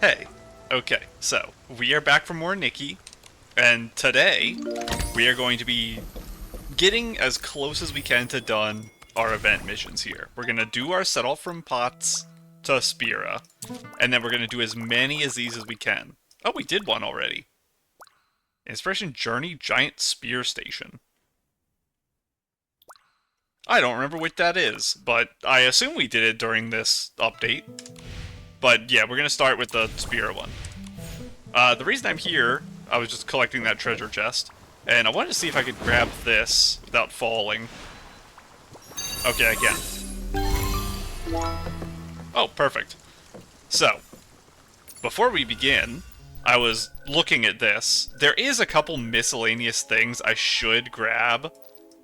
Hey, okay, so we are back for more Nikki, and today we are going to be getting as close as we can to done our event missions here. We're gonna do our set off from Pots to Spira, and then we're gonna do as many as these as we can. Oh, we did one already. Inspiration Journey Giant Spear Station. I don't remember what that is, but I assume we did it during this update. But yeah, we're gonna start with the Spira one. The reason I'm here, I was just collecting that treasure chest, and I wanted to see if I could grab this without falling. Okay, I can. Oh, perfect. So, before we begin, I was looking at this. There is a couple miscellaneous things I should grab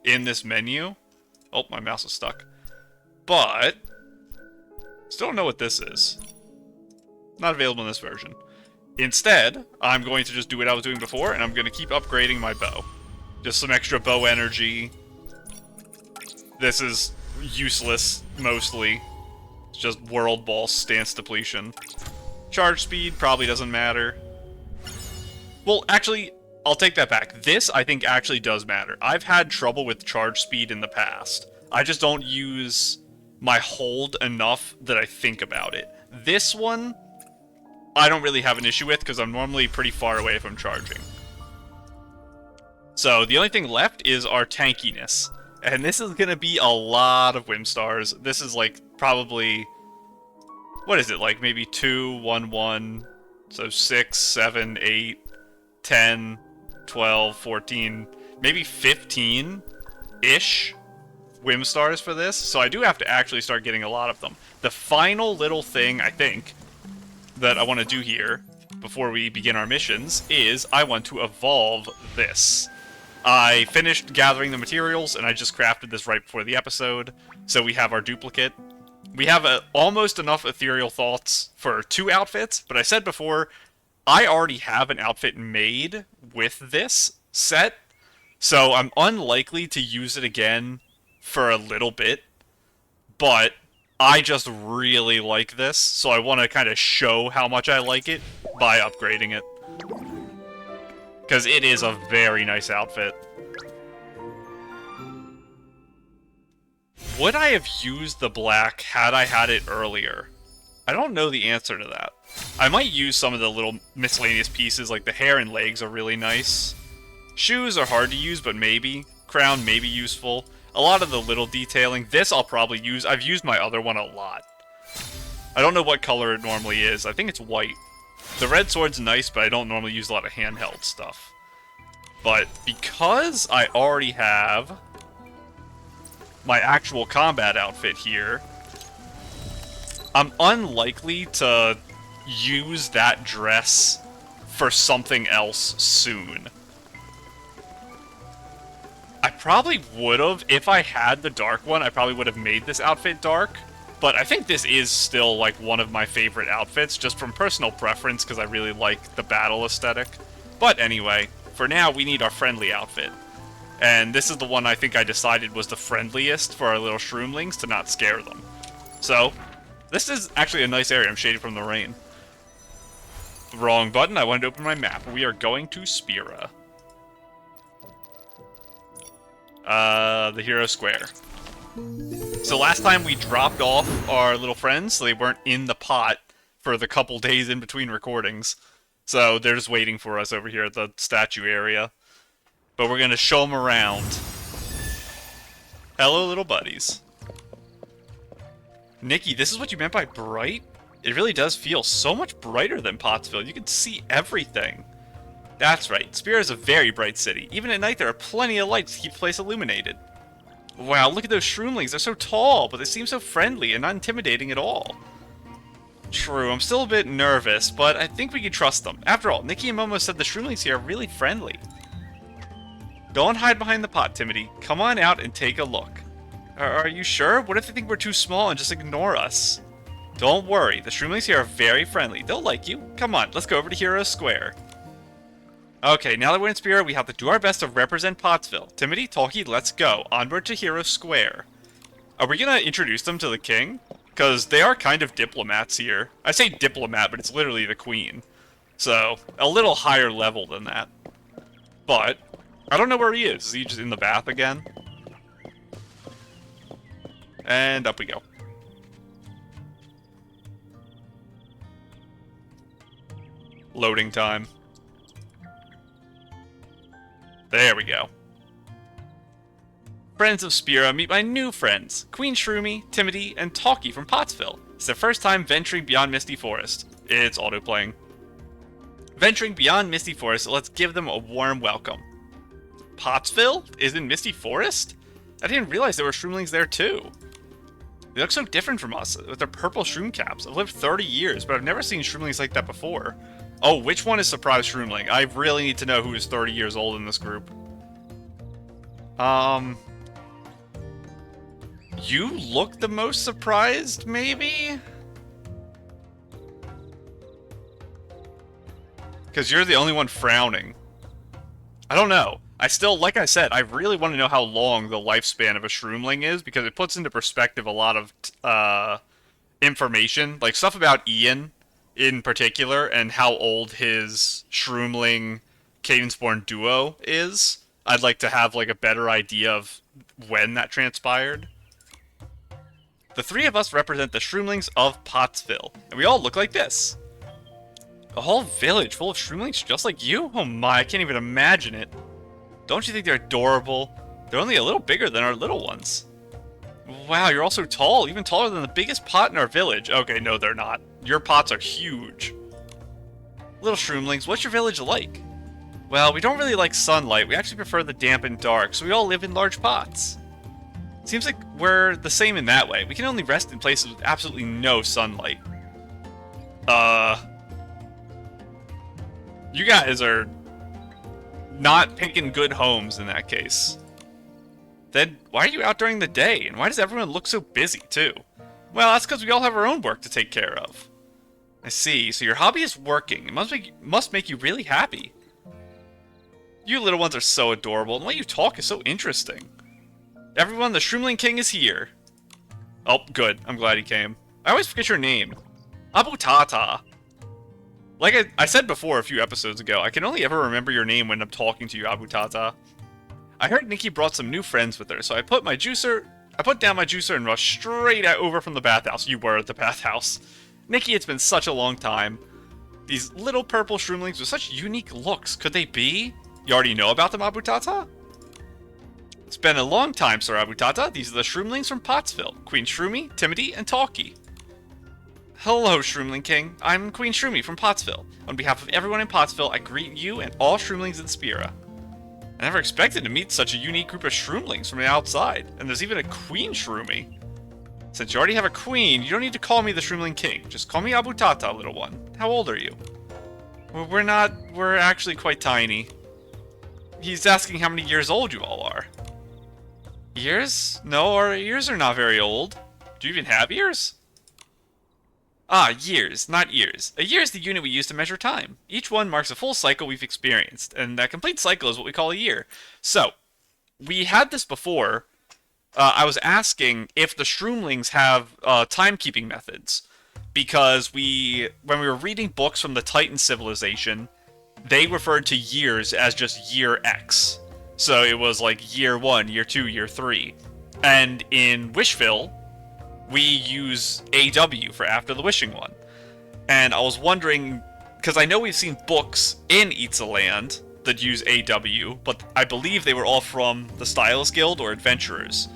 in this menu. Oh, my mouse is stuck. But, still don't know what this is. Not available in this version. Instead, I'm going to just do what I was doing before, and I'm going to keep upgrading my bow. Just some extra bow energy. This is useless, mostly. It's just World Ball stance depletion. Charge speed probably doesn't matter. Well, actually, I'll take that back. This, I think, actually does matter. I've had trouble with charge speed in the past. I just don't use my hold enough that I think about it. This one, I don't really have an issue with because I'm normally pretty far away from charging. So the only thing left is our tankiness. And this is going to be a lot of Whim Stars. This is like probably, what is it, like maybe 2, 1, 1, so 6, 7, 8, 10, 12, 14, maybe 15-ish Whim Stars for this. So I do have to actually start getting a lot of them. The final little thing, I think, that I want to do here before we begin our missions is I want to evolve this. I finished gathering the materials and I just crafted this right before the episode, so we have our duplicate. We have almost enough ethereal thoughts for 2 outfits, but I said before, I already have an outfit made with this set, so I'm unlikely to use it again for a little bit, but I just really like this, so I want to kind of show how much I like it by upgrading it. Because it is a very nice outfit. Would I have used the black had I had it earlier? I don't know the answer to that. I might use some of the little miscellaneous pieces, like the hair and legs are really nice. Shoes are hard to use, but maybe. Crown may be useful. A lot of the little detailing. This I'll probably use. I've used my other one a lot. I don't know what color it normally is. I think it's white. The red sword's nice, but I don't normally use a lot of handheld stuff. But because I already have my actual combat outfit here, I'm unlikely to use that dress for something else soon. I probably would have, if I had the dark one, I probably would have made this outfit dark. But I think this is still, like, one of my favorite outfits, just from personal preference, because I really like the battle aesthetic. But anyway, for now, we need our friendly outfit. And this is the one I think I decided was the friendliest for our little shroomlings to not scare them. So, this is actually a nice area. I'm shaded from the rain. Wrong button. I wanted to open my map. We are going to Spira. The Hero Square. So last time we dropped off our little friends, so they weren't in the pot for the couple days in between recordings. So they're just waiting for us over here at the statue area. But we're going to show them around. Hello, little buddies. Nikki, this is what you meant by bright? It really does feel so much brighter than Pottsville. You can see everything. That's right. Spira is a very bright city. Even at night, there are plenty of lights to keep the place illuminated. Wow, look at those shroomlings. They're so tall, but they seem so friendly and not intimidating at all. True, I'm still a bit nervous, but I think we can trust them. After all, Nikki and Momo said the shroomlings here are really friendly. Don't hide behind the pot, Timothy. Come on out and take a look. Are you sure? What if they think we're too small and just ignore us? Don't worry, the shroomlings here are very friendly. They'll like you. Come on, let's go over to Hero Square. Okay, now that we're in Spira, we have to do our best to represent Pottsville. Timothy, Talkie, let's go. Onward to Hero Square. Are we gonna introduce them to the king? Because they are kind of diplomats here. I say diplomat, but it's literally the queen. So, a little higher level than that. But, I don't know where he is. Is he just in the bath again? And up we go. Loading time. There we go. Friends of Spira, meet my new friends, Queen Shroomy, Timothy, and Talkie from Pottsville. It's their first time venturing beyond Misty Forest. It's autoplaying. Venturing beyond Misty Forest, let's give them a warm welcome. Pottsville is in Misty Forest? I didn't realize there were shroomlings there too. They look so different from us, with their purple shroom caps. I've lived 30 years, but I've never seen shroomlings like that before. Oh, which one is Surprise Shroomling? I really need to know who is 30 years old in this group. You look the most surprised, maybe? Because you're the only one frowning. I don't know. I still, like I said, I really want to know how long the lifespan of a shroomling is, because it puts into perspective a lot of information. Like, stuff about Ian, in particular, and how old his shroomling Cadence-born duo is. I'd like to have, like, a better idea of when that transpired. The three of us represent the shroomlings of Pottsville, and we all look like this. A whole village full of shroomlings just like you? Oh my, I can't even imagine it. Don't you think they're adorable? They're only a little bigger than our little ones. Wow, you're all so tall, even taller than the biggest pot in our village. Okay, no, they're not. Your pots are huge. Little shroomlings, what's your village like? Well, we don't really like sunlight. We actually prefer the damp and dark, so we all live in large pots. Seems like we're the same in that way. We can only rest in places with absolutely no sunlight. You guys are not picking good homes in that case. Then why are you out during the day? And why does everyone look so busy, too? Well, that's because we all have our own work to take care of. I see. So your hobby is working. It must make you really happy. You little ones are so adorable, and the way you talk is so interesting. Everyone, the Shroomling King is here. Oh, good. I'm glad he came. I always forget your name. Abutata. Like I said before a few episodes ago, I can only ever remember your name when I'm talking to you, Abutata. I heard Nikki brought some new friends with her, so I put down my juicer and rushed straight over from the bathhouse. You were at the bathhouse. Nikki, it's been such a long time. These little purple shroomlings with such unique looks, could they be? You already know about them, Abutata? It's been a long time, Sir Abutata. These are the shroomlings from Pottsville. Queen Shroomy, Timothy, and Talkie. Hello, Shroomling King. I'm Queen Shroomy from Pottsville. On behalf of everyone in Pottsville, I greet you and all shroomlings in Spira. I never expected to meet such a unique group of shroomlings from the outside, and there's even a Queen Shroomy. Since you already have a queen, you don't need to call me the Shroomling King. Just call me Abutata, little one. How old are you? Well, we're actually quite tiny. He's asking how many years old you all are. Years? No, our ears are not very old. Do you even have ears? Ah, years, not years. A year is the unit we use to measure time. Each one marks a full cycle we've experienced, and that complete cycle is what we call a year. So, we had this before. I was asking if the Shroomlings have timekeeping methods, because when we were reading books from the Titan civilization, they referred to years as just year X. So it was like year 1, year 2, year 3. And in Wishville, we use AW for after the wishing one. And I was wondering, because I know we've seen books in Itzaland that use AW, but I believe they were all from the Stylist Guild or Adventurers.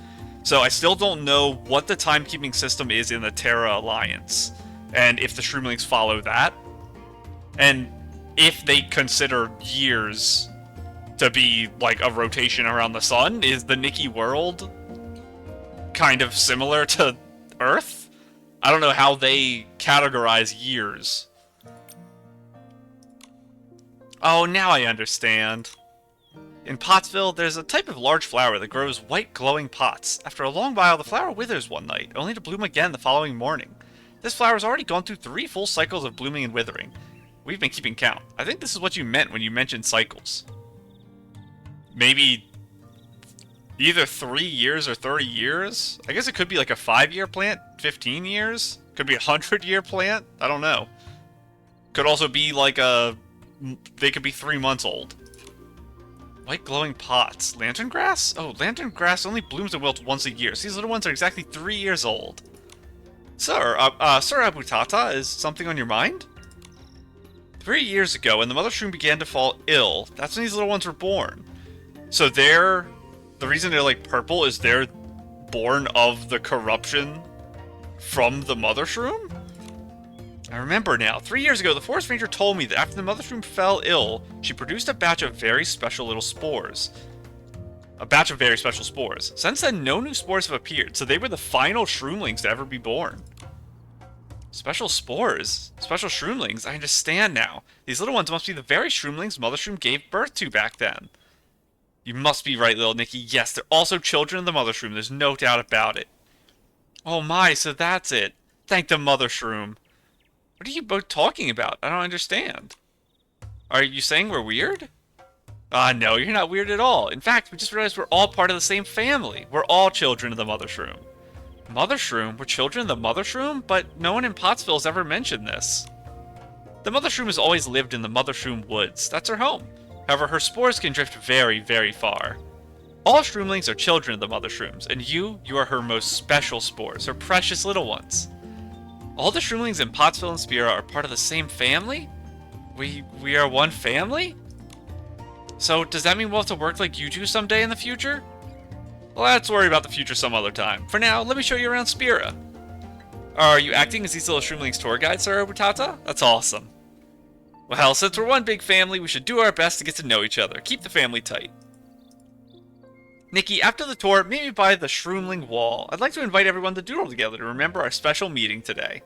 So I still don't know what the timekeeping system is in the Terra Alliance, and if the Shroomlings follow that, and if they consider years to be like a rotation around the sun. Is the Nikki world kind of similar to Earth? I don't know how they categorize years. Oh, now I understand. In Pottsville, there's a type of large flower that grows white glowing pots. After a long while, the flower withers one night, only to bloom again the following morning. This flower's already gone through 3 full cycles of blooming and withering. We've been keeping count. I think this is what you meant when you mentioned cycles. Maybe Either 3 years or 30 years? I guess it could be like a 5-year plant, 15 years? Could be a 100-year plant? I don't know. Could also be like a... They could be 3 months old. White glowing pots. Lantern grass? Oh, lantern grass only blooms and wilts once a year. So these little ones are exactly 3 years old. Sir, Sir Abutata, is something on your mind? 3 years ago, when the mother shroom began to fall ill, that's when these little ones were born. So they're... The reason they're like purple is they're born of the corruption from the mother shroom? I remember now. 3 years ago, the forest ranger told me that after the mother shroom fell ill, she produced a batch of very special little spores. A batch of very special spores. Since then, no new spores have appeared, so they were the final shroomlings to ever be born. Special spores? Special shroomlings? I understand now. These little ones must be the very shroomlings Mother Shroom gave birth to back then. You must be right, little Nikki. Yes, they're also children of the Mother Shroom. There's no doubt about it. Oh my, so that's it. Thank the Mother Shroom. What are you both talking about? I don't understand. Are you saying we're weird? No, you're not weird at all. In fact, we just realized we're all part of the same family. We're all children of the Mother Shroom. Mother Shroom? We're children of the Mother Shroom? But no one in Pottsville has ever mentioned this. The Mother Shroom has always lived in the Mother Shroom woods. That's her home. However, her spores can drift very, very far. All shroomlings are children of the Mother Shrooms, and you are her most special spores, her precious little ones. All the shroomlings in Pottsville and Spira are part of the same family? We are one family? So, does that mean we'll have to work like you two someday in the future? Well, let's worry about the future some other time. For now, let me show you around Spira. Are you acting as these little shroomlings tour guide, Sir Obutata? That's awesome. Well, since we're one big family, we should do our best to get to know each other. Keep the family tight. Nikki, after the tour, meet me by the Shroomling Wall. I'd like to invite everyone to doodle together to remember our special meeting today.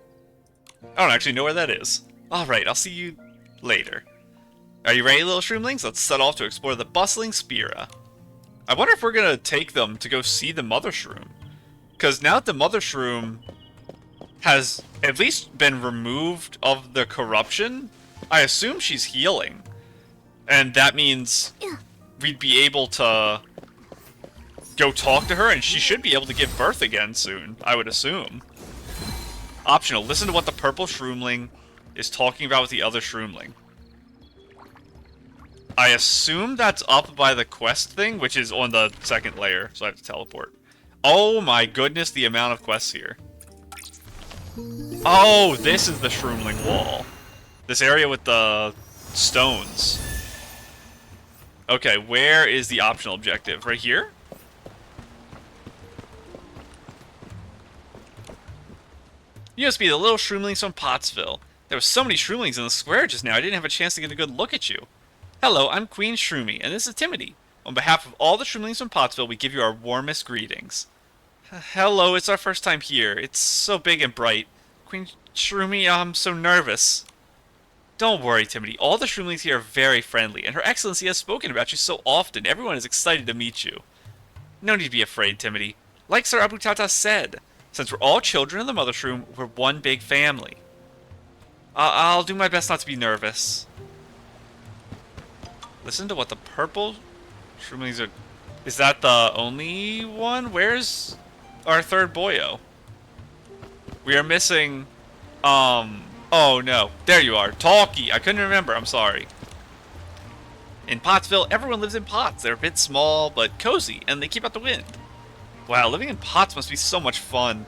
I don't actually know where that is. Alright, I'll see you later. Are you ready, little Shroomlings? Let's set off to explore the bustling Spira. I wonder if we're gonna take them to go see the Mother Shroom. Because now that the Mother Shroom has at least been removed of the corruption, I assume she's healing. And that means we'd be able to go talk to her, and she should be able to give birth again soon, I would assume. Optional. Listen to what the purple shroomling is talking about with the other shroomling. I assume that's up by the quest thing, which is on the second layer, so I have to teleport. Oh my goodness, the amount of quests here. Oh, this is the shroomling wall. This area with the stones. Okay, where is the optional objective? Right here? You must be the little shroomlings from Pottsville. There were so many shroomlings in the square just now, I didn't have a chance to get a good look at you. Hello, I'm Queen Shroomy, and this is Timothy. On behalf of all the shroomlings from Pottsville, we give you our warmest greetings. Hello, it's our first time here. It's so big and bright. Queen Shroomy, I'm so nervous. Don't worry, Timothy. All the shroomlings here are very friendly, and Her Excellency has spoken about you so often. Everyone is excited to meet you. No need to be afraid, Timothy. Like Sir Abutata said, since we're all children of the Mother Shroom, we're one big family. I'll do my best not to be nervous. Listen to what the purple shroomlings are... Is that the only one? Where's our third boyo? We are missing... Oh no. There you are. Talkie. I couldn't remember. I'm sorry. In Pottsville, everyone lives in pots. They're a bit small, but cozy, and they keep out the wind. Wow, living in pots must be so much fun.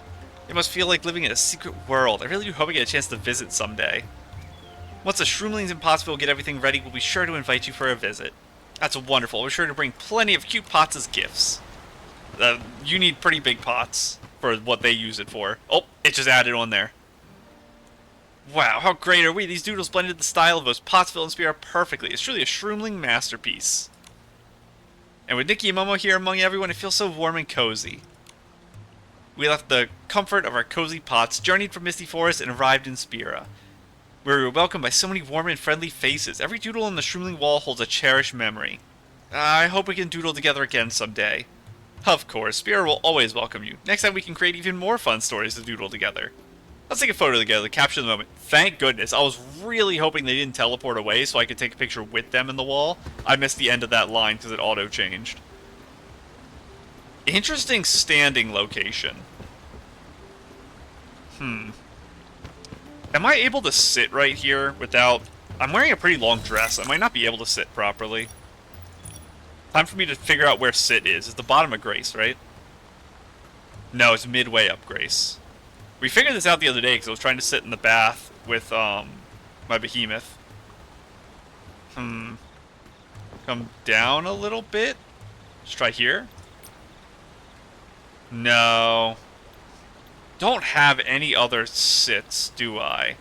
It must feel like living in a secret world. I really do hope I get a chance to visit someday. Once the shroomlings in Pottsville get everything ready, we'll be sure to invite you for a visit. That's wonderful. We're sure to bring plenty of cute pots as gifts. You need pretty big pots for what they use it for. Oh, it just added on there. Wow, how great are we? These doodles blended the style of both Pottsville and Spira perfectly. It's truly a shroomling masterpiece. And with Nikki and Momo here among everyone, it feels so warm and cozy. We left the comfort of our cozy pots, journeyed from Misty Forest, and arrived in Spira, where we were welcomed by so many warm and friendly faces. Every doodle on the shroomling wall holds a cherished memory. I hope we can doodle together again someday. Of course, Spira will always welcome you. Next time we can create even more fun stories to doodle together. Let's take a photo together to capture the moment. Thank goodness. I was really hoping they didn't teleport away so I could take a picture with them in the wall. I missed the end of that line because it auto-changed. Interesting standing location. Am I able to sit right here without... I'm wearing a pretty long dress. I might not be able to sit properly. Time for me to figure out where sit is. It's the bottom of Grace, right? No, it's midway up Grace. We figured this out the other day because I was trying to sit in the bath with my behemoth. Come down a little bit. Let's try here. No. Don't have any other sits, do I?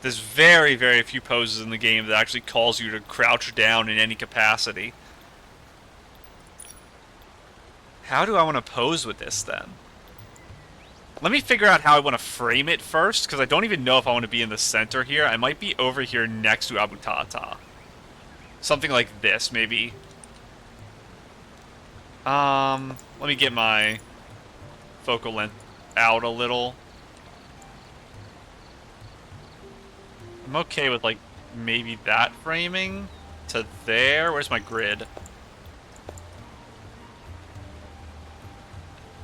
There's very, very few poses in the game that actually calls you to crouch down in any capacity. How do I want to pose with this, then? Let me figure out how I want to frame it first, because I don't even know if I want to be in the center here. I might be over here next to Abutata. Something like this, maybe. Let me get my focal length out a little. I'm okay with, like, maybe that framing to there. Where's my grid?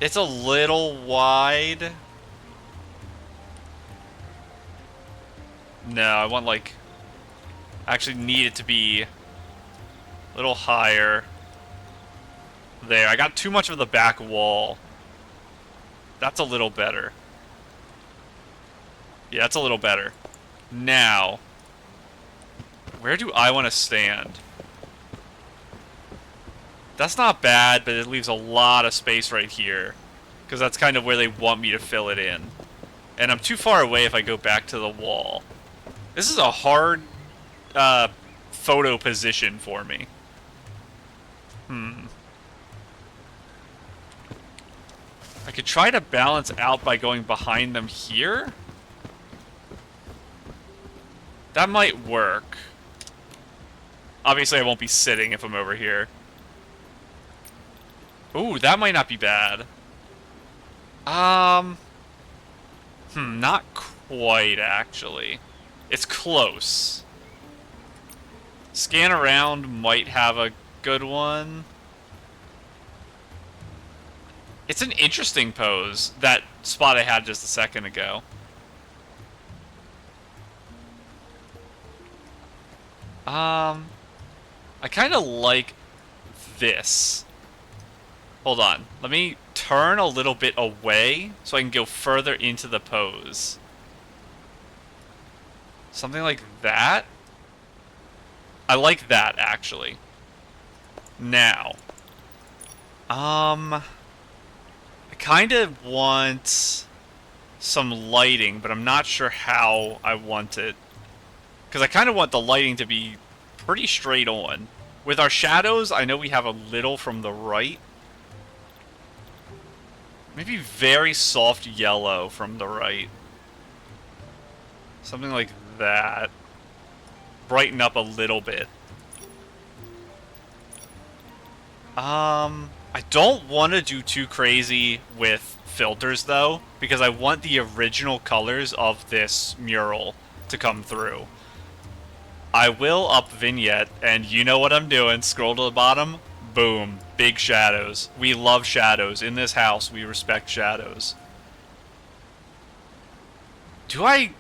It's a little wide. No, I want, like... I actually need it to be a little higher. There, I got too much of the back wall. That's a little better. Yeah, that's a little better. Now, where do I want to stand? That's not bad, but it leaves a lot of space right here. Because that's kind of where they want me to fill it in. And I'm too far away if I go back to the wall. This is a hard photo position for me. I could try to balance out by going behind them here. That might work. Obviously, I won't be sitting if I'm over here. Ooh, that might not be bad. Not quite, actually. It's close. Scan around might have a good one. It's an interesting pose, that spot I had just a second ago. I kind of like this. Hold on. Let me turn a little bit away so I can go further into the pose. Something like that? I like that, actually. Now. I kind of want some lighting, but I'm not sure how I want it. Because I kind of want the lighting to be pretty straight on. With our shadows, I know we have a little from the right. Maybe very soft yellow from the right. Something like that. Brighten up a little bit. I don't want to do too crazy with filters, though, because I want the original colors of this mural to come through. I will up vignette, and you know what I'm doing. Scroll to the bottom. Boom. Big shadows. We love shadows. In this house, we respect shadows. Do I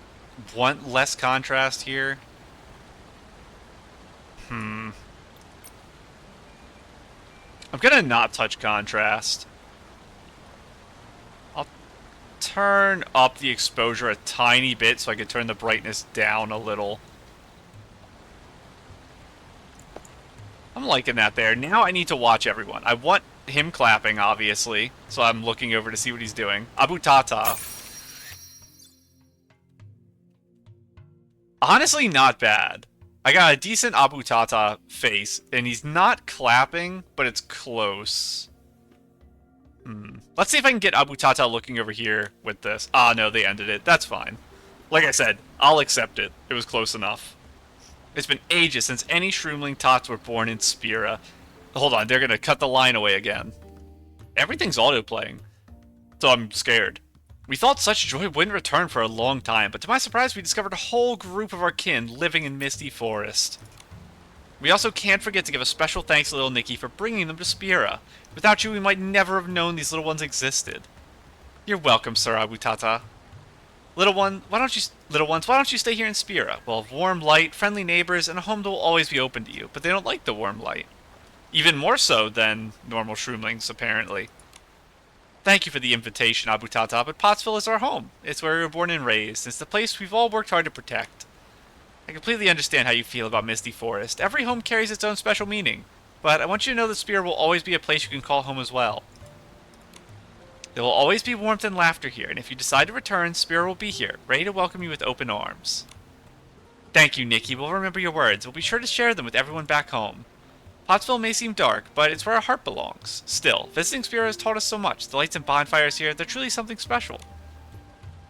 want less contrast here? I'm gonna not touch contrast. I'll turn up the exposure a tiny bit so I can turn the brightness down a little. I'm liking that there. Now I need to watch everyone. I want him clapping, obviously, so I'm looking over to see what he's doing. Abutata. Honestly, not bad. I got a decent Abutata face, and he's not clapping, but it's close. Let's see if I can get Abutata looking over here with this. Ah, no, they ended it. That's fine. Like I said, I'll accept it. It was close enough. It's been ages since any shroomling tots were born in Spira. Hold on, they're gonna cut the line away again. Everything's auto-playing, so I'm scared. We thought such joy wouldn't return for a long time, but to my surprise we discovered a whole group of our kin living in Misty Forest. We also can't forget to give a special thanks to little Nikki for bringing them to Spira. Without you, we might never have known these little ones existed. You're welcome, Sir Abutata. Little ones, why don't you stay here in Spira? We'll have warm light, friendly neighbors, and a home that will always be open to you. But they don't like the warm light. Even more so than normal shroomlings, apparently. Thank you for the invitation, Abutata, but Pottsville is our home. It's where we were born and raised. It's the place we've all worked hard to protect. I completely understand how you feel about Misty Forest. Every home carries its own special meaning. But I want you to know that Spira will always be a place you can call home as well. There will always be warmth and laughter here, and if you decide to return, Spira will be here, ready to welcome you with open arms. Thank you, Nikki. We'll remember your words. We'll be sure to share them with everyone back home. Pottsville may seem dark, but it's where our heart belongs. Still, visiting Spira has taught us so much. The lights and bonfires here, they're truly something special.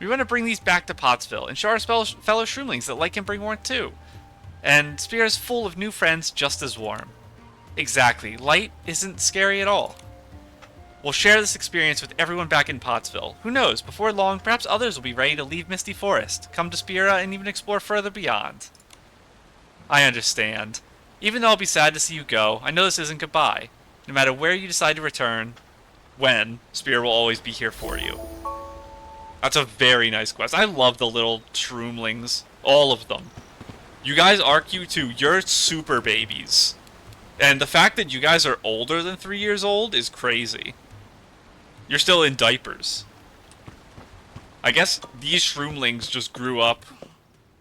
We want to bring these back to Pottsville and show our fellow shroomlings that light can bring warmth too. And Spira is full of new friends just as warm. Exactly. Light isn't scary at all. We'll share this experience with everyone back in Pottsville. Who knows, before long, perhaps others will be ready to leave Misty Forest, come to Spira, and even explore further beyond. I understand. Even though I'll be sad to see you go, I know this isn't goodbye. No matter where you decide to return, Spira will always be here for you. That's a very nice quest. I love the little shroomlings. All of them. You guys are cute too. You're super babies. And the fact that you guys are older than 3 years old is crazy. You're still in diapers. I guess these shroomlings just grew up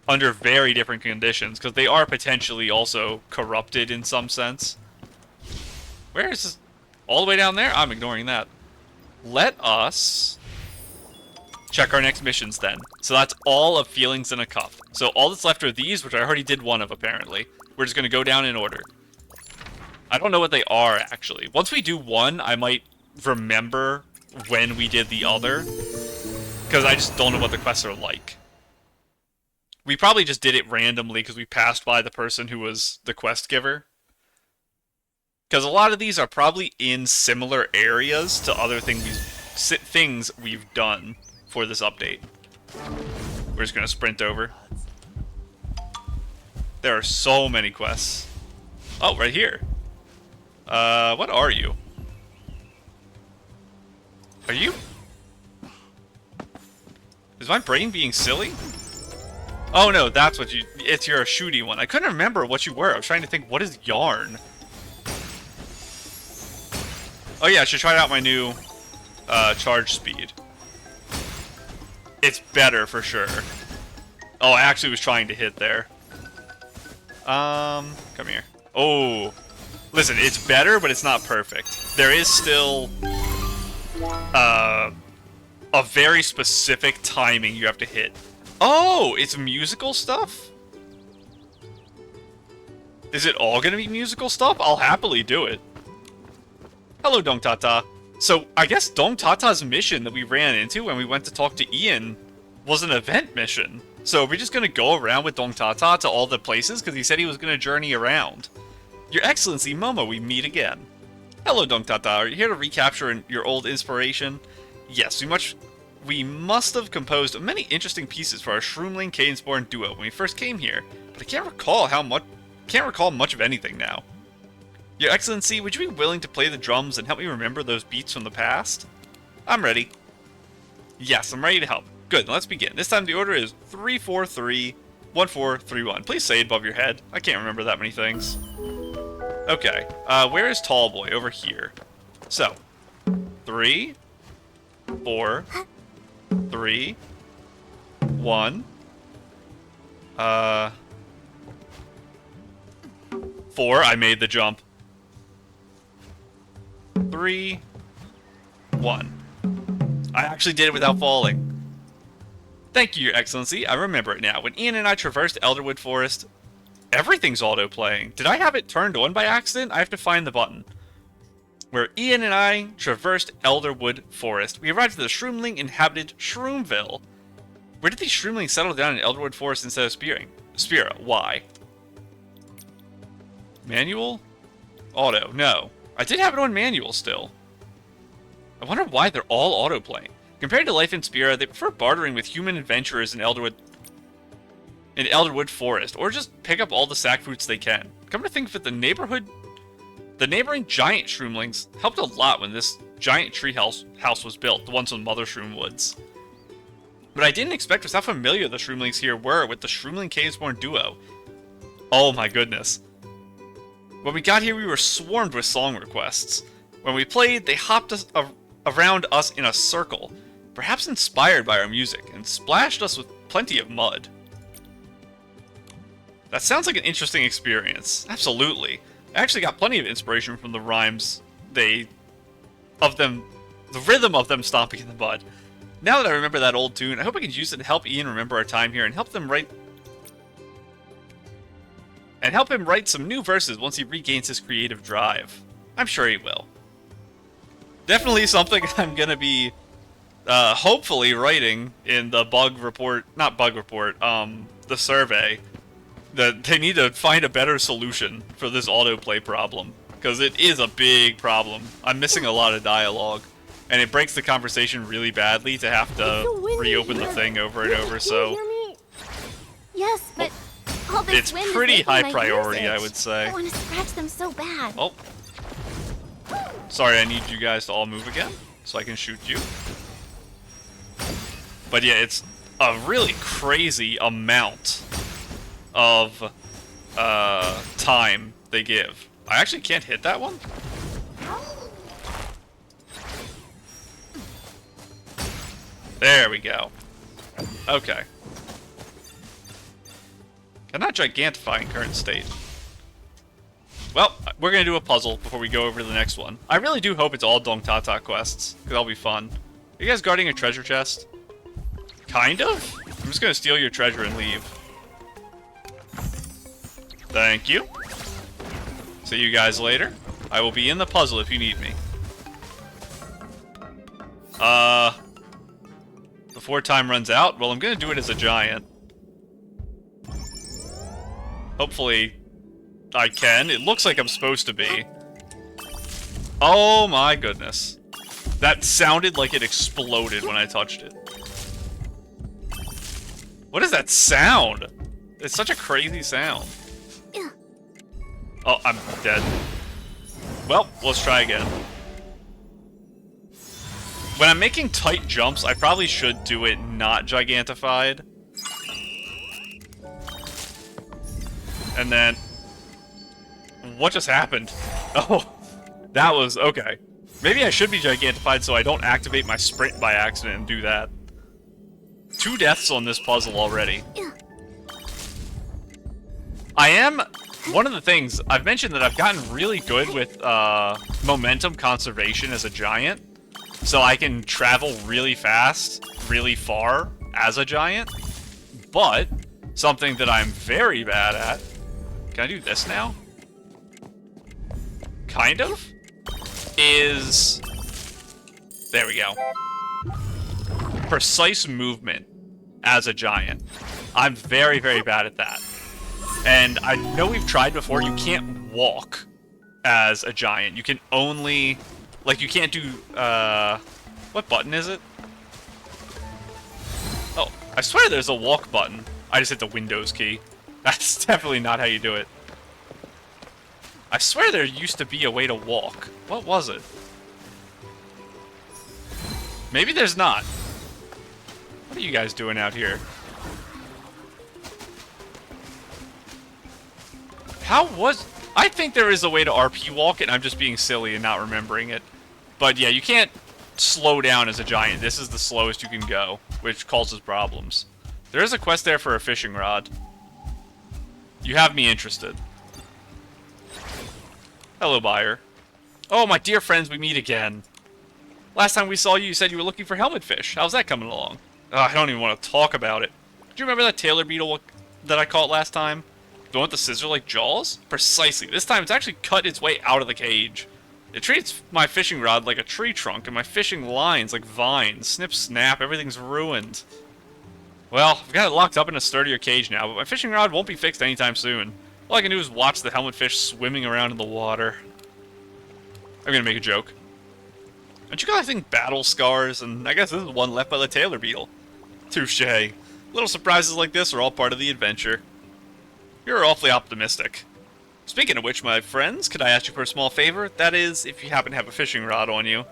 under very different conditions, because they are potentially also corrupted in some sense. Where is this? All the way down there? I'm ignoring that. Let us check our next missions then. So that's all of Feelings in a Cup. So all that's left are these, which I already did one of apparently. We're just going to go down in order. I don't know what they are actually. Once we do one, I might remember when we did the other, because I just don't know what the quests are like. We probably just did it randomly because we passed by the person who was the quest giver. Because a lot of these are probably in similar areas to other things we've done for this update. We're just going to sprint over. There are so many quests. Oh, right here. What are you? Are you? Is my brain being silly? Oh no, that's what it's your shooty one. I couldn't remember what you were. I was trying to think, what is yarn? Oh yeah, I should try out my new charge speed. It's better for sure. Oh, I actually was trying to hit there. Come here. Oh, listen, it's better, but it's not perfect. There is still a very specific timing you have to hit. Oh, it's musical stuff? Is it all gonna be musical stuff? I'll happily do it. Hello, Dong Tata. So, I guess Dong Tata's mission that we ran into when we went to talk to Ian was an event mission. So, we're just gonna go around with Dong Tata to all the places, because he said he was gonna journey around. Your Excellency, Momo, we meet again. Hello, Dong Tata. Are you here to recapture your old inspiration? Yes, we must have composed many interesting pieces for our Shroomling Cadence-born duo when we first came here, but I can't recall much of anything now. Your Excellency, would you be willing to play the drums and help me remember those beats from the past? I'm ready. Yes, I'm ready to help. Good, let's begin. This time the order is 3-4-3-1-4-3-1. Please say it above your head. I can't remember that many things. Okay, where is Tall Boy? Over here. So, 3, 4, 3, 1, 4, I made the jump. 3, 1. I actually did it without falling. Thank you, Your Excellency. I remember it now. When Ian and I traversed Elderwood Forest, everything's auto-playing. Did I have it turned on by accident? I have to find the button. Where Ian and I traversed Elderwood Forest, we arrived at the Shroomling-inhabited Shroomville. Where did these Shroomlings settle down in Elderwood Forest instead of Spira? Why? Manual? Auto. No. I did have it on manual still. I wonder why they're all auto-playing. Compared to life in Spira, they prefer bartering with human adventurers in Elderwood. in Elderwood Forest, or just pick up all the sack fruits they can. Come to think of it, the neighboring giant shroomlings helped a lot when this giant tree house was built, the ones in Mother Shroom Woods. What I didn't expect was how familiar the shroomlings here were with the Shroomling Caveborn duo. Oh my goodness. When we got here, we were swarmed with song requests. When we played, they hopped us around us in a circle, perhaps inspired by our music, and splashed us with plenty of mud. That sounds like an interesting experience. Absolutely. I actually got plenty of inspiration from the rhymes the rhythm of them stomping in the mud. Now that I remember that old tune, I hope I can use it to help Ian remember our time here and help him write some new verses once he regains his creative drive. I'm sure he will. Definitely something I'm gonna be hopefully writing in the the survey, that they need to find a better solution for this autoplay problem, because it is a big problem. I'm missing a lot of dialogue, and it breaks the conversation really badly to have to reopen the thing over and over, so... Yes, but all this it's wind pretty is making high my priority, ears I itch. would say. I want to scratch them so bad. Oh. Sorry, I need you guys to all move again, so I can shoot you. But yeah, it's a really crazy amount of time they give. I actually can't hit that one? There we go. Okay. Cannot gigantify in current state. Well, we're gonna do a puzzle before we go over to the next one. I really do hope it's all Dong Tata quests, because that'll be fun. Are you guys guarding a treasure chest? Kind of? I'm just gonna steal your treasure and leave. Thank you. See you guys later. I will be in the puzzle if you need me. Before time runs out, well, I'm gonna do it as a giant. Hopefully, I can. It looks like I'm supposed to be. Oh my goodness. That sounded like it exploded when I touched it. What is that sound? It's such a crazy sound. Oh, I'm dead. Well, let's try again. When I'm making tight jumps, I probably should do it not gigantified. And then... what just happened? Oh, that was... okay. Maybe I should be gigantified so I don't activate my sprint by accident and do that. 2 deaths on this puzzle already. I am... one of the things, I've mentioned that I've gotten really good with momentum conservation as a giant. So I can travel really fast, really far as a giant. But, something that I'm very bad at... can I do this now? Kind of? Is... there we go. Precise movement as a giant. I'm very, very bad at that. And I know we've tried before, you can't walk as a giant. You can only... like, you can't do, what button is it? Oh, I swear there's a walk button. I just hit the Windows key. That's definitely not how you do it. I swear there used to be a way to walk. What was it? Maybe there's not. What are you guys doing out here? How was... I think there is a way to RP walk, and I'm just being silly and not remembering it. But yeah, you can't slow down as a giant. This is the slowest you can go, which causes problems. There is a quest there for a fishing rod. You have me interested. Hello, buyer. Oh, my dear friends, we meet again. Last time we saw you, you said you were looking for helmet fish. How's that coming along? I don't even want to talk about it. Do you remember that tailor beetle that I caught last time? The one with the scissor-like jaws? Precisely. This time it's actually cut its way out of the cage. It treats my fishing rod like a tree trunk, and my fishing lines like vines. Snip, snap, everything's ruined. Well, I've got it locked up in a sturdier cage now, but my fishing rod won't be fixed anytime soon. All I can do is watch the helmet fish swimming around in the water. I'm gonna make a joke. Aren't you collecting battle scars? And I guess this is one left by the tailor beetle. Touche. Little surprises like this are all part of the adventure. You're awfully optimistic. Speaking of which, my friends, could I ask you for a small favor? That is, if you happen to have a fishing rod on you.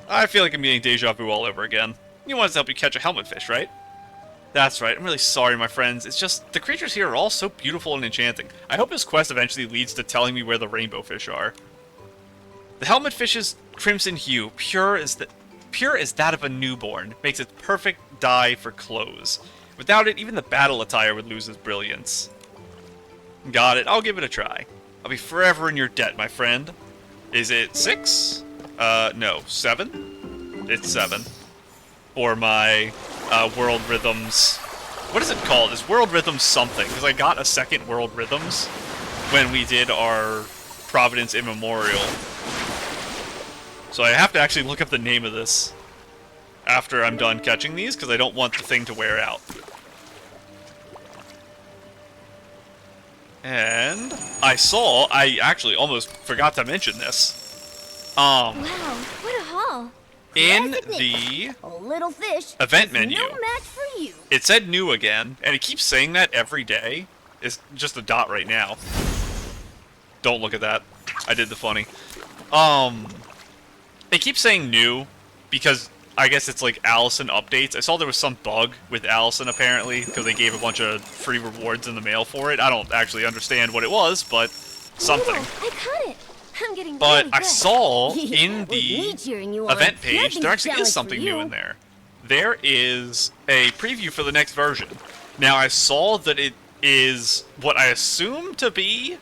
I feel like I'm getting deja vu all over again. You want us to help you catch a helmet fish, right? That's right. I'm really sorry, my friends. It's just, the creatures here are all so beautiful and enchanting. I hope this quest eventually leads to telling me where the rainbow fish are. The helmet fish's crimson hue, pure as that of a newborn, makes it perfect dye for clothes. Without it, even the battle attire would lose its brilliance. Got it. I'll give it a try. I'll be forever in your debt, my friend. Is it 6? No. 7? It's 7. For my, World Rhythms... What is it called? Is World Rhythms something? Because I got a second World Rhythms when we did our Providence Immemorial. So I have to actually look up the name of this after I'm done catching these, because I don't want the thing to wear out. And I actually almost forgot to mention this. Wow, what a haul. In Classic Nikki. the A little fish event is menu, no match for you. it said new again, and it keeps saying that every day. It's just a dot right now. Don't look at that. I did the funny. It keeps saying new because I guess it's like Allison updates. I saw there was some bug with Allison apparently because they gave a bunch of free rewards in the mail for it. I don't actually understand what it was, but something. I caught it. I'm getting But really I good. saw Yeah, in with the me cheering you on, event page, nothing's there actually is challenge something for new you. in there. There is a preview for the next version. Now, I saw that it is what I assume to be,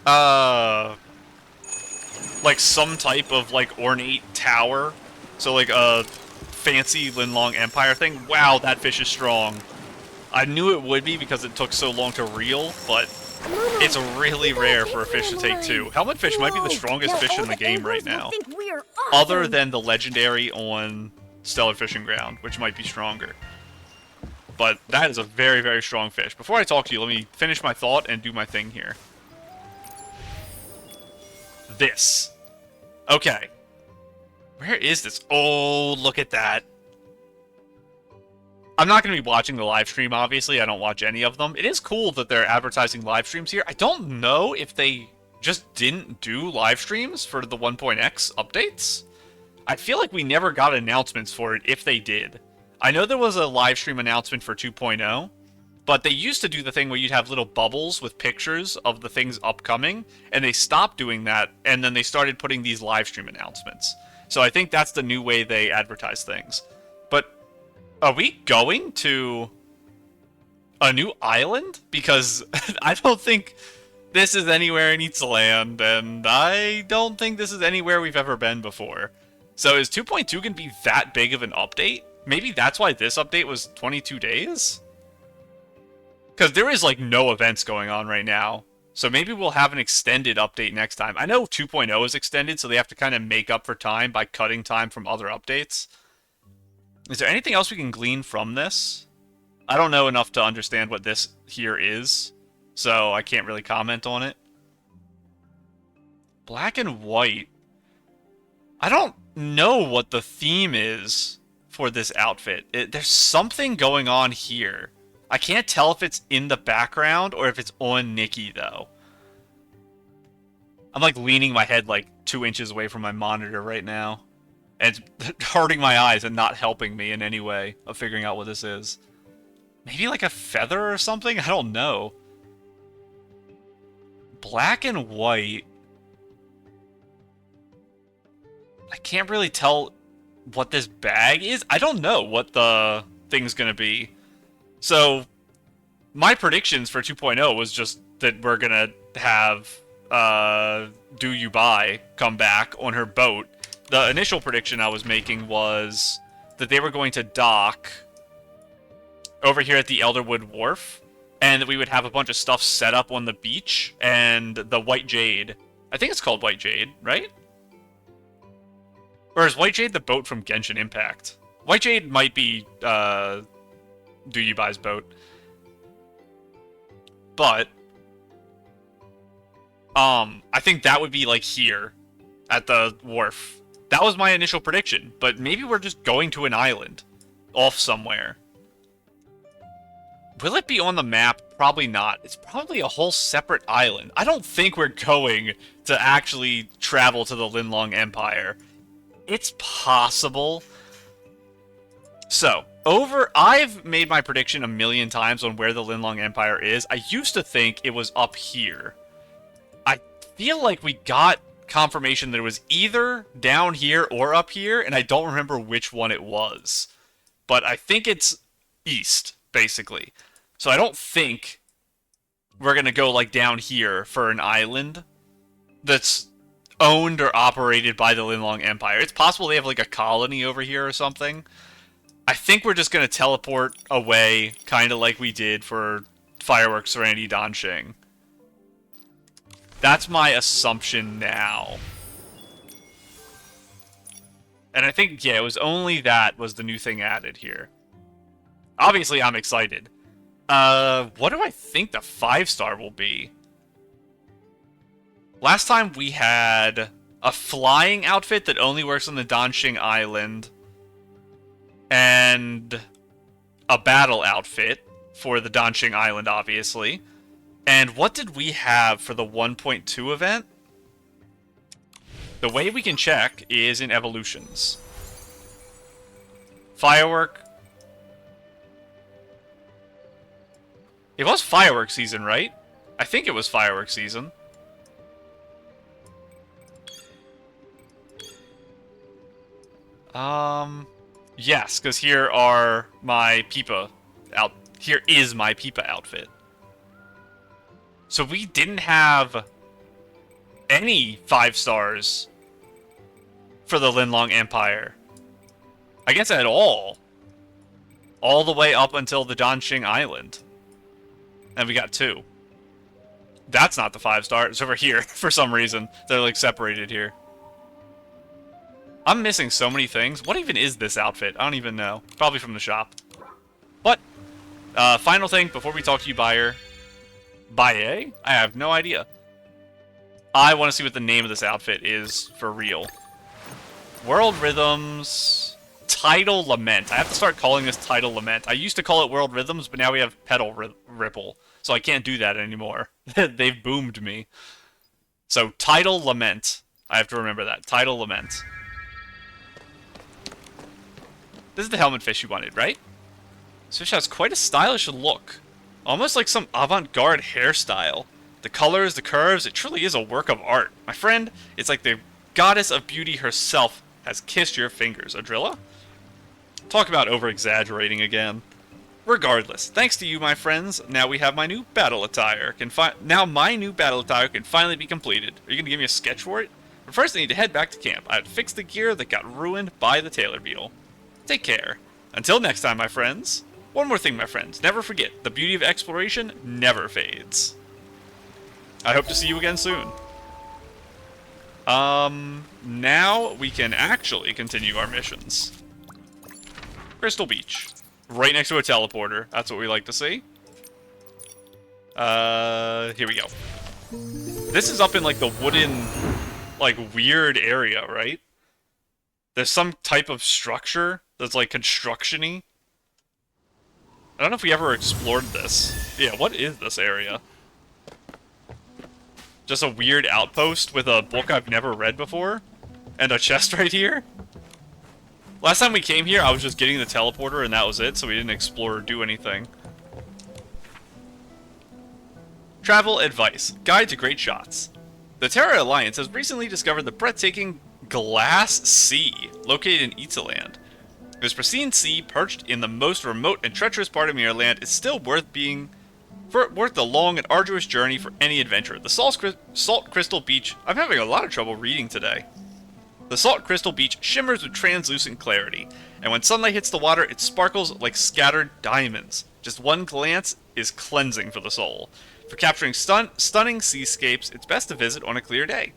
like some type of, like, ornate tower. So, like, a fancy Linlong Empire thing. Wow, that fish is strong. I knew it would be because it took so long to reel, but Mama, it's really you gotta rare take for a fish to me take in two. line. Helmet fish might be the Whoa, strongest now fish all in the the game right anglers will now. think we are Other awesome. than the legendary on Stellar Fishing Ground, which might be stronger. But that is a very, very strong fish. Before I talk to you, let me finish my thought and do my thing here. This. Okay. Where is this? Oh, look at that. I'm not going to be watching the live stream, obviously. I don't watch any of them. It is cool that they're advertising live streams here. I don't know if they just didn't do live streams for the 1.x updates. I feel like we never got announcements for it if they did. I know there was a live stream announcement for 2.0, but they used to do the thing where you'd have little bubbles with pictures of the things upcoming, and they stopped doing that, and then they started putting these live stream announcements. So I think that's the new way they advertise things. But are we going to a new island? Because I don't think this is anywhere it needs to land, and I don't think this is anywhere we've ever been before. So is 2.2 going to be that big of an update? Maybe that's why this update was 22 days? Because there is, like, no events going on right now. So maybe we'll have an extended update next time. I know 2.0 is extended, so they have to kind of make up for time by cutting time from other updates. Is there anything else we can glean from this? I don't know enough to understand what this here is, so I can't really comment on it. Black and white. I don't know what the theme is for this outfit. There's something going on here. I can't tell if it's in the background or if it's on Nikki, though. I'm, like, leaning my head, like, 2 inches away from my monitor right now. And it's hurting my eyes and not helping me in any way of figuring out what this is. Maybe, like, a feather or something? I don't know. Black and white. I can't really tell what this bag is. I don't know what the thing's gonna be. So, my predictions for 2.0 was just that we're gonna have Do You Buy come back on her boat. The initial prediction I was making was that they were going to dock over here at the Elderwood Wharf, and that we would have a bunch of stuff set up on the beach, and the White Jade. I think it's called White Jade, right? Or is White Jade the boat from Genshin Impact? White Jade might be, Do You Buy's boat. But, I think that would be, like, here, at the wharf. That was my initial prediction, but maybe we're just going to an island, off somewhere. Will it be on the map? Probably not. It's probably a whole separate island. I don't think we're going to actually travel to the Linlong Empire. It's possible. So, I've made my prediction a million times on where the Linlong Empire is. I used to think it was up here. I feel like we got confirmation that it was either down here or up here, and I don't remember which one it was. But I think it's east, basically. So I don't think we're going to go, like, down here for an island that's owned or operated by the Linlong Empire. It's possible they have, like, a colony over here or something. I think we're just going to teleport away, kind of like we did for Fireworks Serenity Danxing. That's my assumption now. And I think, yeah, it was only that was the new thing added here. Obviously, I'm excited. What do I think the 5-star will be? Last time we had a flying outfit that only works on the Danxing Island, and a battle outfit for the Danxing Island, obviously. And what did we have for the 1.2 event? The way we can check is in evolutions. Firework. It was firework season, right? I think it was firework season. Yes, because here are my Peepa here is my Peepa outfit. So we didn't have any 5-stars for the Linlong Empire. I guess at all. All the way up until the Danxing Island. And we got 2. That's not the 5-star. It's over here for some reason. They're like separated here. I'm missing so many things. What even is this outfit? I don't even know. Probably from the shop. But, final thing before we talk to you, buyer. Buyer? I have no idea. I want to see what the name of this outfit is for real. World Rhythms... Tidal Lament. I have to start calling this Tidal Lament. I used to call it World Rhythms, but now we have Pedal Ripple. So I can't do that anymore. They've boomed me. So, Tidal Lament. I have to remember that. Tidal Lament. This is the helmet fish you wanted, right? This fish has quite a stylish look. Almost like some avant-garde hairstyle. The colors, the curves, it truly is a work of art. My friend, it's like the goddess of beauty herself has kissed your fingers. Adrilla? Talk about over-exaggerating again. Regardless, thanks to you, my friends, now we have my new battle attire. Now my new battle attire can finally be completed. Are you going to give me a sketch for it? But first I need to head back to camp. I have to fix the gear that got ruined by the tailor beetle. Take care. Until next time, my friends. One more thing, my friends. Never forget, the beauty of exploration never fades. I hope to see you again soon. Now we can actually continue our missions. Crystal Beach. Right next to a teleporter. That's what we like to see. Here we go. This is up in, like, the wooden, like, weird area, right? There's some type of structure that's, like, construction-y. I don't know if we ever explored this. Yeah, what is this area? Just a weird outpost with a book I've never read before? And a chest right here? Last time we came here, I was just getting the teleporter and that was it, so we didn't explore or do anything. Travel Advice. Guide to Great Shots. The Terra Alliance has recently discovered the breathtaking Glass Sea, located in Italand. This pristine sea, perched in the most remote and treacherous part of Mirrorland, is still worth the long and arduous journey for any adventurer. The Salt Crystal Beach... I'm having a lot of trouble reading today. The Salt Crystal Beach shimmers with translucent clarity, and when sunlight hits the water, it sparkles like scattered diamonds. Just one glance is cleansing for the soul. For capturing stunning seascapes, it's best to visit on a clear day.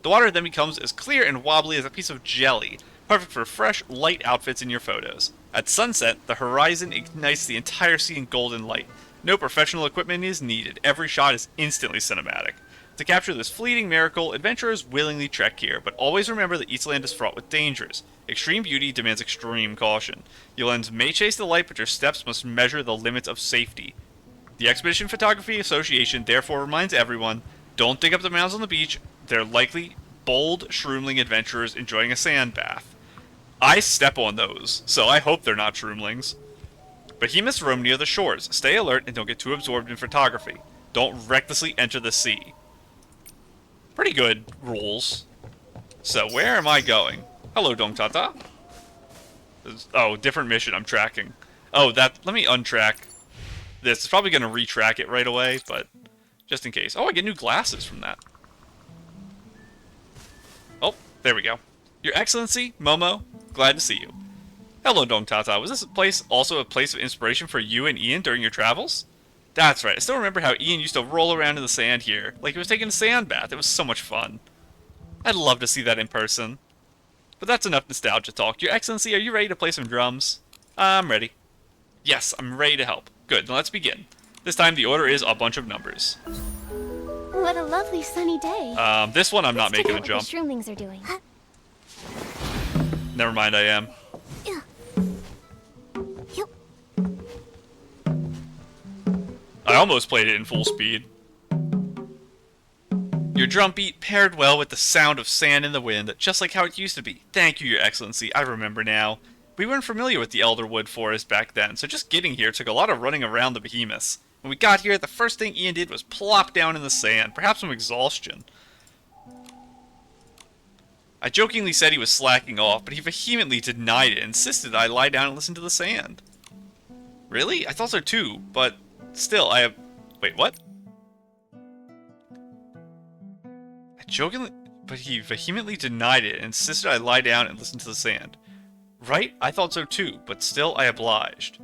The water then becomes as clear and wobbly as a piece of jelly, perfect for fresh, light outfits in your photos. At sunset, the horizon ignites the entire sea in golden light. No professional equipment is needed. Every shot is instantly cinematic. To capture this fleeting miracle, adventurers willingly trek here, but always remember that Eastland is fraught with dangers. Extreme beauty demands extreme caution. Your lens may chase the light, but your steps must measure the limits of safety. The Expedition Photography Association therefore reminds everyone, don't dig up the mounds on the beach. They're likely bold shroomling adventurers enjoying a sand bath. I step on those, so I hope they're not shroomlings. Behemoths roam near the shores. Stay alert and don't get too absorbed in photography. Don't recklessly enter the sea. Pretty good rules. So, where am I going? Hello, Dong Tata. Oh, different mission I'm tracking. Oh, let me untrack this. It's probably going to retrack it right away, but just in case. Oh, I get new glasses from that. Oh, there we go. Your Excellency, Momo, glad to see you. Hello, Dong Tata. Was this place also a place of inspiration for you and Ian during your travels? That's right. I still remember how Ian used to roll around in the sand here, like he was taking a sand bath. It was so much fun. I'd love to see that in person. But that's enough nostalgia talk. Your Excellency, are you ready to play some drums? I'm ready. Yes, I'm ready to help. Good, then let's begin. This time the order is a bunch of numbers. What a lovely sunny day. This one I'm not making a jump. What the shroomlings are doing. Never mind, I am. I almost played it in full speed. Your drum beat paired well with the sound of sand in the wind, just like how it used to be. Thank you, Your Excellency. I remember now. We weren't familiar with the Elderwood Forest back then, so just getting here took a lot of running around the behemoths. When we got here, the first thing Ian did was plop down in the sand, perhaps from exhaustion. I jokingly said he was slacking off, but he vehemently denied it and insisted I lie down and listen to the sand. Really? I thought so too, but still, I have... Wait, what? But he vehemently denied it and insisted I lie down and listen to the sand. Right? I thought so too, but still I obliged.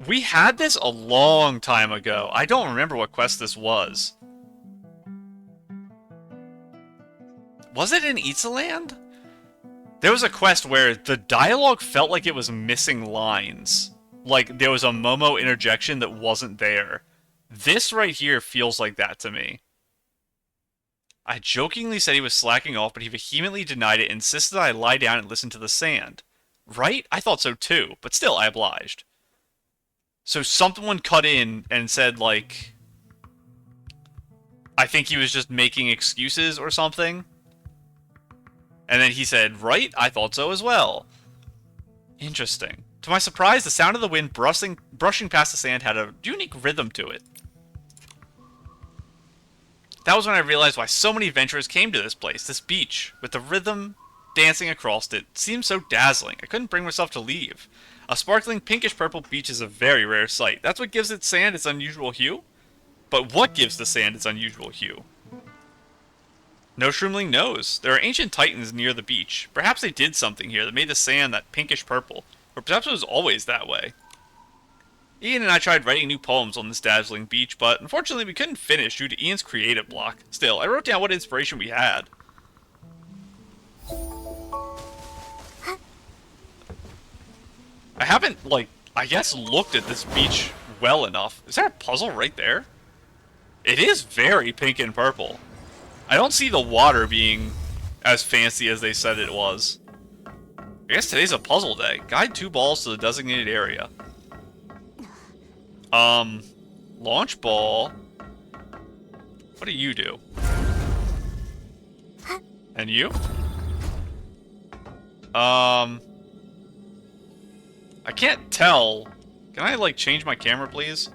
We had this a long time ago. I don't remember what quest this was. Was it in Itzaland? There was a quest where the dialogue felt like it was missing lines. Like there was a Momo interjection that wasn't there. This right here feels like that to me. I jokingly said he was slacking off, but he vehemently denied it and insisted I lie down and listen to the sand. Right? I thought so too, but still I obliged. So someone cut in and said, like... I think he was just making excuses or something. And then he said, right? I thought so as well. Interesting. To my surprise, the sound of the wind brushing past the sand had a unique rhythm to it. That was when I realized why so many adventurers came to this place, this beach, with the rhythm dancing across it. It seemed so dazzling, I couldn't bring myself to leave. A sparkling pinkish-purple beach is a very rare sight. That's what gives its sand its unusual hue? But what gives the sand its unusual hue? No shroomling knows. There are ancient titans near the beach. Perhaps they did something here that made the sand that pinkish-purple. Or perhaps it was always that way. Ian and I tried writing new poems on this dazzling beach, but unfortunately we couldn't finish due to Ian's creative block. Still, I wrote down what inspiration we had. I haven't, like, I guess looked at this beach well enough. Is there a puzzle right there? It is very pink and purple. I don't see the water being as fancy as they said it was. I guess today's a puzzle day. Guide 2 balls to the designated area. Launch ball. What do you do? And you? I can't tell. Can I, like, change my camera, please?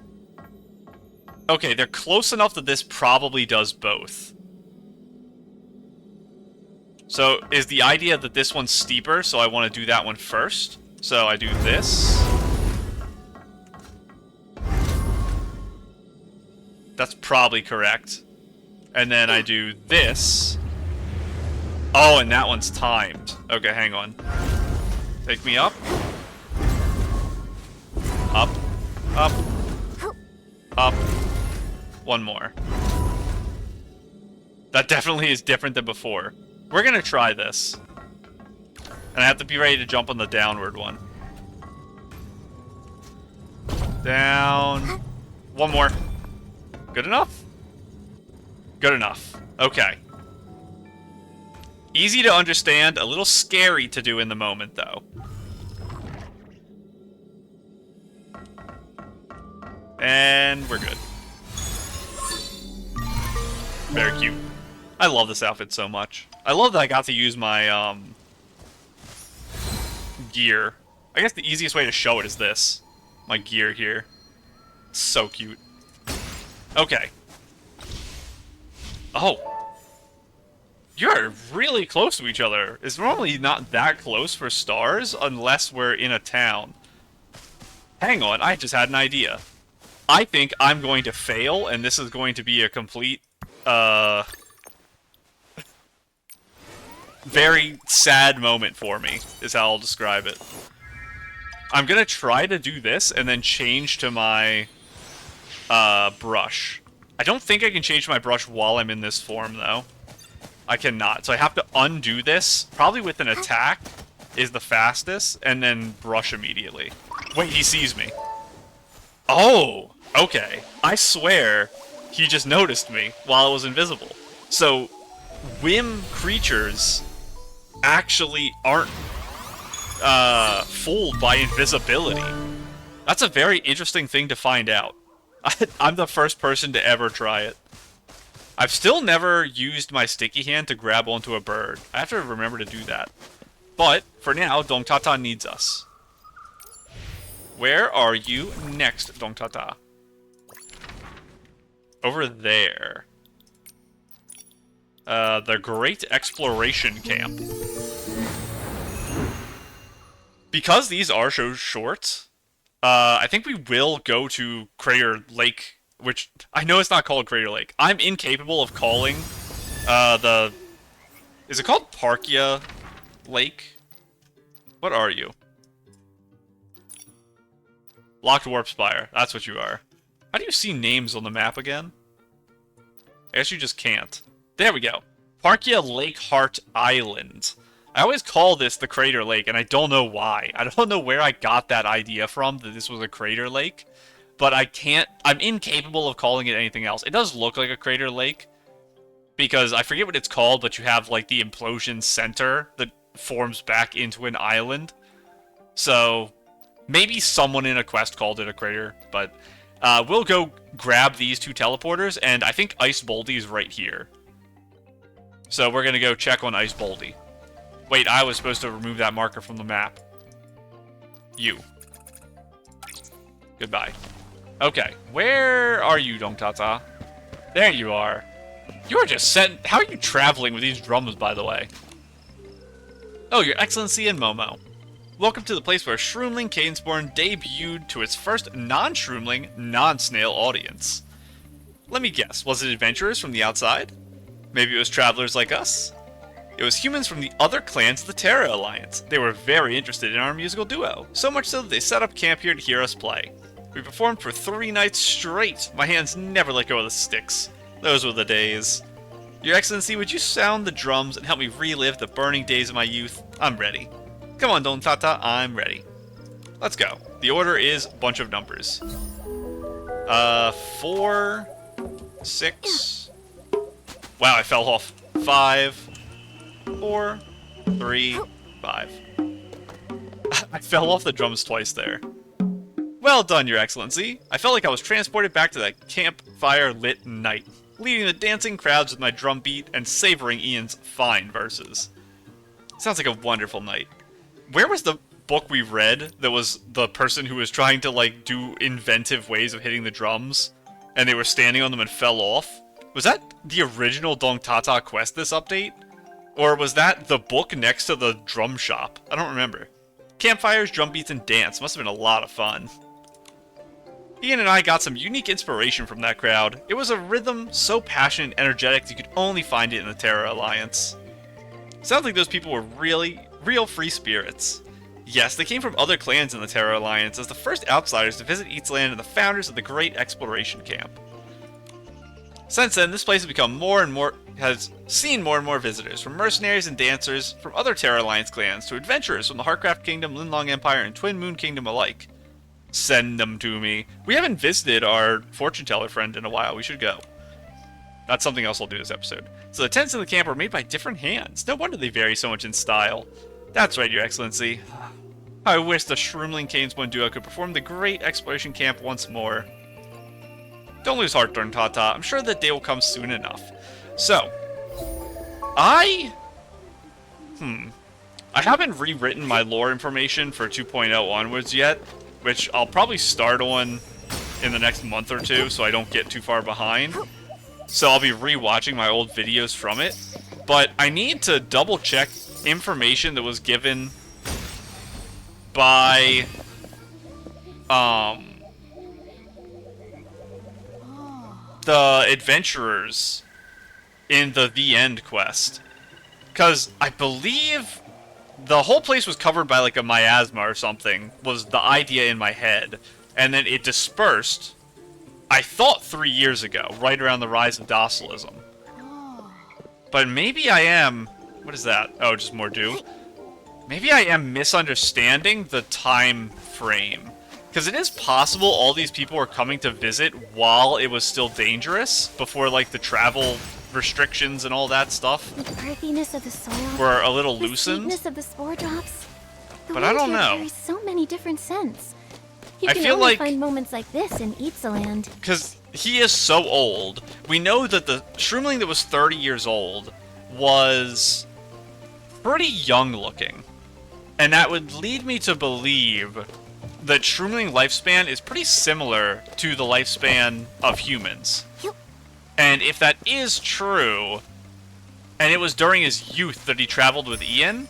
Okay, they're close enough that this probably does both. So, is the idea that this one's steeper, so I want to do that one first? So, I do this. That's probably correct. And then I do this. Oh, and that one's timed. Okay, hang on. Take me up. Up. Up. Up. One more. That definitely is different than before. We're gonna try this. And I have to be ready to jump on the downward one. Down. One more. Good enough? Good enough. Okay. Easy to understand, a little scary to do in the moment, though. And we're good. Very cute. I love this outfit so much. I love that I got to use my, gear. I guess the easiest way to show it is this. My gear here. It's so cute. Okay. Oh. You're really close to each other. It's normally not that close for stars unless we're in a town. Hang on, I just had an idea. I think I'm going to fail, and this is going to be a complete, very sad moment for me, is how I'll describe it. I'm gonna try to do this, and then change to my, brush. I don't think I can change my brush while I'm in this form, though. I cannot, so I have to undo this, probably with an attack is the fastest, and then brush immediately. Wait, he sees me. Oh, okay. I swear he just noticed me while I was invisible. So, whim creatures actually aren't fooled by invisibility. That's a very interesting thing to find out. I'm the first person to ever try it. I've still never used my sticky hand to grab onto a bird. I have to remember to do that. But, for now, Dong Tata needs us. Where are you next, Dong Tata? Over there. The Great Exploration Camp. Because these are so short, I think we will go to Crater Lake, which I know it's not called Crater Lake. I'm incapable of calling is it called Parkia Lake? What are you? Locked Warp Spire. That's what you are. How do you see names on the map again? I guess you just can't. There we go. Parkia Lake Heart Island. I always call this the Crater Lake, and I don't know why. I don't know where I got that idea from, that this was a crater lake. But I'm incapable of calling it anything else. It does look like a crater lake, because I forget what it's called, but you have, like, the implosion center that forms back into an island. So, maybe someone in a quest called it a crater, but we'll go grab these two teleporters, and I think Ice Bouldy is right here. So we're going to go check on Ice Bouldy. Wait, I was supposed to remove that marker from the map. You. Goodbye. Okay, where are you, Dong Tata? There you are. You are just sent. How are you traveling with these drums, by the way? Oh, Your Excellency and Momo. Welcome to the place where Shroomling Canesborn debuted to its first non-Shroomling, non-snail audience. Let me guess, was it adventurers from the outside? Maybe it was travelers like us? It was humans from the other clans of the Terra Alliance. They were very interested in our musical duo, so much so that they set up camp here to hear us play. We performed for 3 nights straight. My hands never let go of the sticks. Those were the days. Your Excellency, would you sound the drums and help me relive the burning days of my youth? I'm ready. Come on, Dong Tata, I'm ready. Let's go. The order is a bunch of numbers. 4, 6. Wow, I fell off. 5, 4, 3, 5. I fell off the drums twice there. Well done, Your Excellency. I felt like I was transported back to that campfire-lit night, leading the dancing crowds with my drum beat and savoring Ian's fine verses. Sounds like a wonderful night. Where was the book we read that was the person who was trying to, like, do inventive ways of hitting the drums, and they were standing on them and fell off? Was that the original Dong Tata quest this update? Or was that the book next to the drum shop? I don't remember. Campfires, drum beats, and dance must have been a lot of fun. Ian and I got some unique inspiration from that crowd. It was a rhythm so passionate and energetic you could only find it in the Terra Alliance. Sounds like those people were real free spirits. Yes, they came from other clans in the Terra Alliance as the first outsiders to visit Eatsland and the founders of the Great Exploration Camp. Since then, this place has seen more and more visitors, from mercenaries and dancers from other Terra Alliance clans to adventurers from the Heartcraft Kingdom, Linlong Empire, and Twin Moon Kingdom alike. Send them to me. We haven't visited our fortune teller friend in a while. We should go. That's something else I'll do this episode. So the tents in the camp are made by different hands. No wonder they vary so much in style. That's right, Your Excellency. I wish the Shroomling Canesborn duo could perform the Great Exploration Camp once more. Don't lose heart, Tata. I'm sure that day will come soon enough. So, I haven't rewritten my lore information for 2.0 onwards yet, which I'll probably start on in the next month or two, so I don't get too far behind. So I'll be rewatching my old videos from it. But I need to double check information that was given by the adventurers in the End quest. Because I believe the whole place was covered by like a miasma or something, was the idea in my head. And then it dispersed, I thought 3 years ago, right around the rise of docilism. But maybe I am... What is that? Oh, just more dew. Maybe I am misunderstanding the time frame. Because it is possible all these people were coming to visit while it was still dangerous, before like the travel restrictions and all that stuff The earthiness of the soil. were a little The loosened. sweetness of the spore drops. The But I don't wind here know. carries so many different scents. You I can feel only like- find moments like this in Ipsaland. Because he is so old. We know that the shroomling that was 30 years old was pretty young looking. And that would lead me to believe that shroomling lifespan is pretty similar to the lifespan of humans. Yep. And if that is true, and it was during his youth that he traveled with Ian,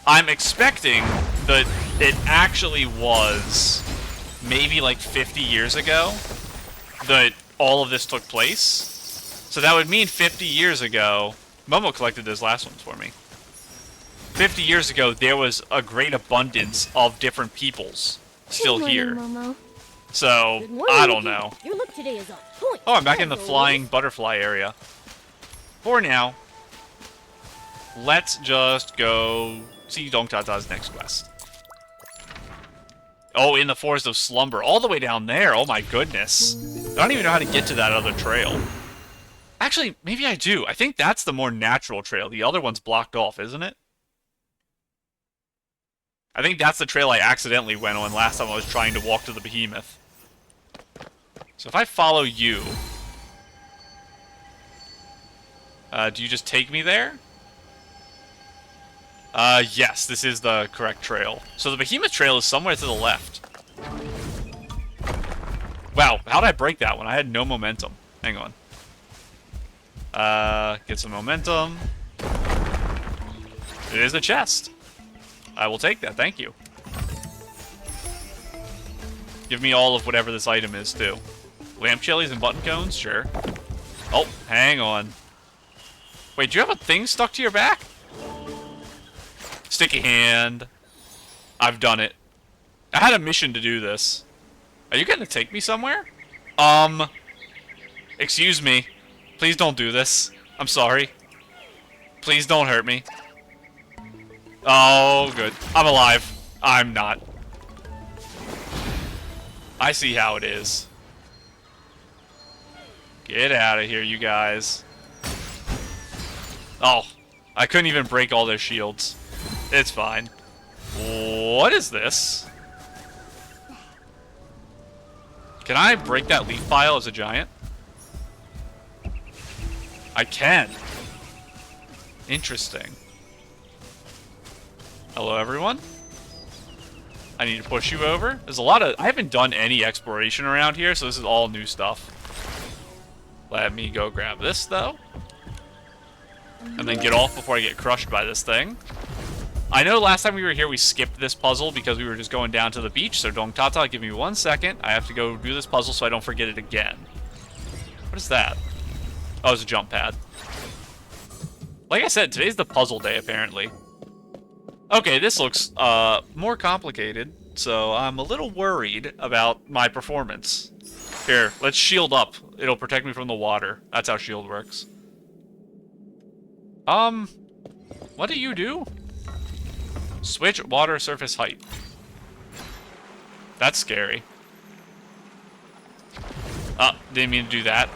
I'm expecting that it actually was maybe like 50 years ago that all of this took place. So that would mean 50 years ago... Momo collected those last ones for me. 50 years ago, there was a great abundance of different peoples still Good morning, here. Momo. So, Good morning, I don't Nikki. know. Your look today is on point. Oh, I'm back in the As flying always. butterfly area. For now, let's just go see Dong Tata's next quest. Oh, in the Forest of Slumber. All the way down there. Oh my goodness. I don't even know how to get to that other trail. Actually, maybe I do. I think that's the more natural trail. The other one's blocked off, isn't it? I think that's the trail I accidentally went on last time I was trying to walk to the behemoth. So if I follow you... do you just take me there? Yes, this is the correct trail. So the behemoth trail is somewhere to the left. Wow, how did I break that one? I had no momentum. Hang on. Get some momentum. It is a chest. I will take that, thank you. Give me all of whatever this item is, too. Lamp chilies and button cones? Sure. Oh, hang on. Wait, do you have a thing stuck to your back? Sticky hand. I've done it. I had a mission to do this. Are you gonna take me somewhere? Excuse me. Please don't do this. I'm sorry. Please don't hurt me. Oh, good. I'm alive. I'm not. I see how it is. Get out of here, you guys. Oh, I couldn't even break all their shields. It's fine. What is this? Can I break that leaf pile as a giant? I can. Interesting. Hello, everyone. I need to push you over. There's a lot of... I haven't done any exploration around here, so this is all new stuff. Let me go grab this, though. And then get off before I get crushed by this thing. I know last time we were here, we skipped this puzzle because we were just going down to the beach. So, Dong Tata, give me 1 second. I have to go do this puzzle so I don't forget it again. What is that? Oh, it's a jump pad. Like I said, today's the puzzle day, apparently. Okay, this looks more complicated, so I'm a little worried about my performance. Here, let's shield up. It'll protect me from the water. That's how shield works. What do you do? Switch water surface height. That's scary. Didn't mean to do that.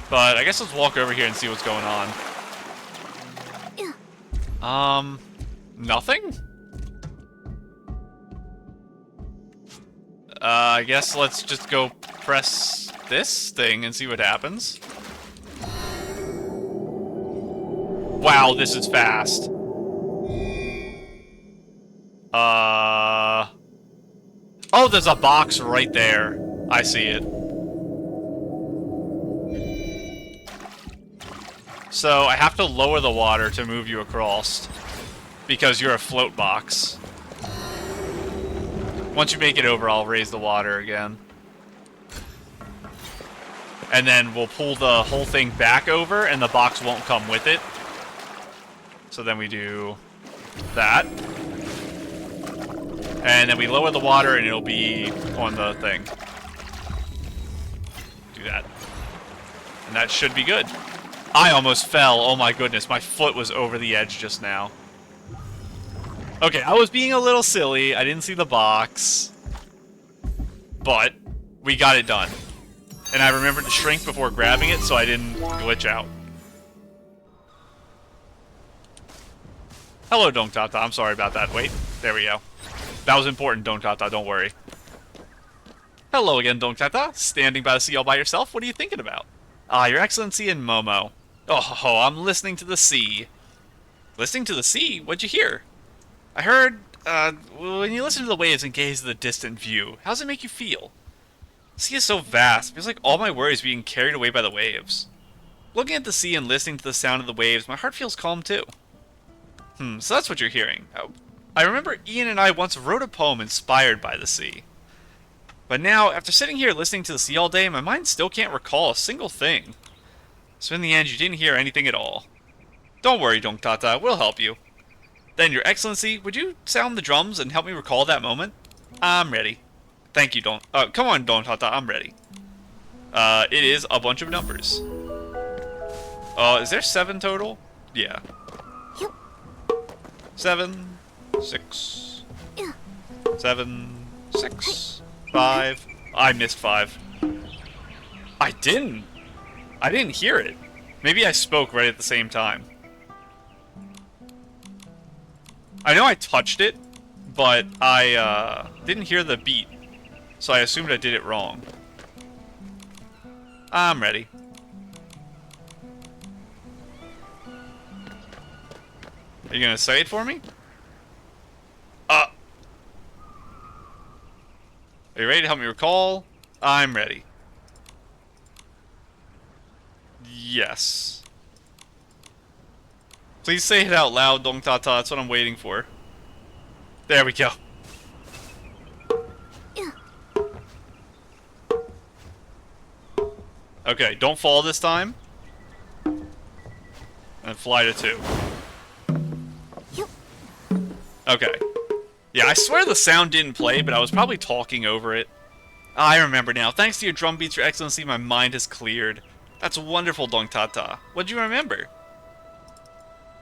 But I guess let's walk over here and see what's going on. Nothing? I guess let's just go press this thing and see what happens. Wow, this is fast. Oh, there's a box right there. I see it. So I have to lower the water to move you across. Because you're a float box. Once you make it over, I'll raise the water again. And then we'll pull the whole thing back over, and the box won't come with it. So then we do that. And then we lower the water, and it'll be on the thing. Do that. And that should be good. I almost fell. Oh my goodness, my foot was over the edge just now. Okay, I was being a little silly. I didn't see the box. But we got it done. And I remembered to shrink before grabbing it so I didn't glitch out. Hello, Dongtata. I'm sorry about that. Wait, there we go. That was important, Dongtata. Don't worry. Hello again, Dongtata. Standing by the sea all by yourself? What are you thinking about? Ah, Your Excellency and Momo. Oh, I'm listening to the sea. Listening to the sea? What'd you hear? I heard, when you listen to the waves and gaze at the distant view, how does it make you feel? The sea is so vast, it feels like all my worries are being carried away by the waves. Looking at the sea and listening to the sound of the waves, my heart feels calm too. So that's what you're hearing. I remember Ian and I once wrote a poem inspired by the sea. But now, after sitting here listening to the sea all day, my mind still can't recall a single thing. So in the end, you didn't hear anything at all. Don't worry, Dongtata, we'll help you. Then, Your Excellency, would you sound the drums and help me recall that moment? I'm ready. Thank you, come on, Dongtata, I'm ready. It is a bunch of numbers. Is there 7 total? Yeah. 7, 6, 7, 6, 5. I missed 5. I didn't hear it. Maybe I spoke right at the same time. I know I touched it, but I didn't hear the beat, so I assumed I did it wrong. I'm ready. Are you gonna say it for me? Are you ready to help me recall? I'm ready. Yes. Please say it out loud, Dongtata. That's what I'm waiting for. There we go. Okay, don't fall this time. And fly to 2. Okay. Yeah, I swear the sound didn't play, but I was probably talking over it. Ah, I remember now. Thanks to your drum beats, Your Excellency, my mind has cleared. That's wonderful, Dongtata. What'd you remember?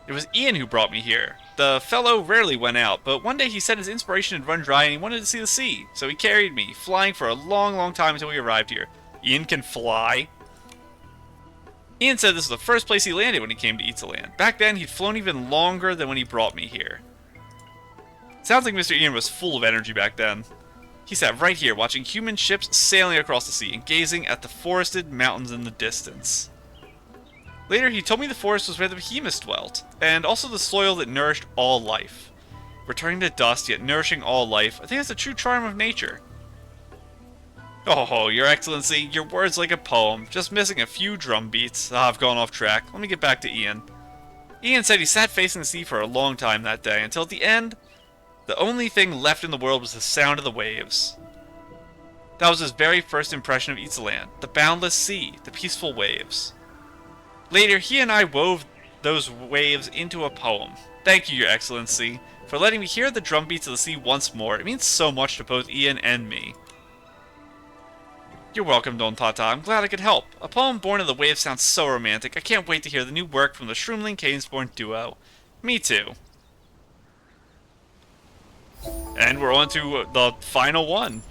It was Ian who brought me here. The fellow rarely went out, but one day he said his inspiration had run dry and he wanted to see the sea. So he carried me, flying for a long time until we arrived here. Ian can fly? Ian said this was the first place he landed when he came to Itzaland. Back then, he'd flown even longer than when he brought me here. Sounds like Mr. Ian was full of energy back then. He sat right here, watching human ships sailing across the sea and gazing at the forested mountains in the distance. Later, he told me the forest was where the behemoths dwelt, and also the soil that nourished all life. Returning to dust, yet nourishing all life, I think that's the true charm of nature. Oh, Your Excellency, your words like a poem, just missing a few drum beats. Ah, I've gone off track. Let me get back to Ian. Ian said he sat facing the sea for a long time that day, until at the end, the only thing left in the world was the sound of the waves. That was his very first impression of Itzaland, the boundless sea, the peaceful waves. Later, he and I wove those waves into a poem. Thank you, Your Excellency, for letting me hear the drum beats of the sea once more. It means so much to both Ian and me. You're welcome, Dongtata. I'm glad I could help. A poem born of the waves sounds so romantic. I can't wait to hear the new work from the Shroomling Cadence-born duo. Me too. And we're on to the final one.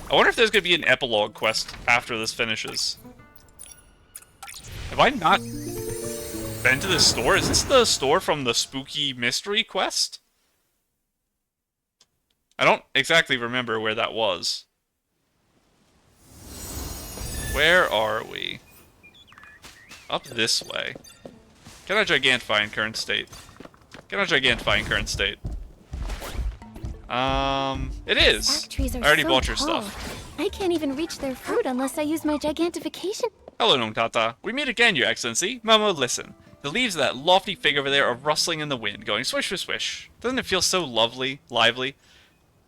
I wonder if there's going to be an epilogue quest after this finishes. Have I not been to this store? Is this the store from the Spooky Mystery quest? I don't exactly remember where that was. Where are we? Up this way. Can I gigantify in current state? Can I gigantify in current state? It is. Stack trees are I already so bought your tall. stuff. I can't even reach their fruit unless I use my gigantification. Hello, Nontata. We meet again, Your Excellency. Momo, listen. The leaves of that lofty fig over there are rustling in the wind, going swish, swish, swish. Doesn't it feel so lovely, lively?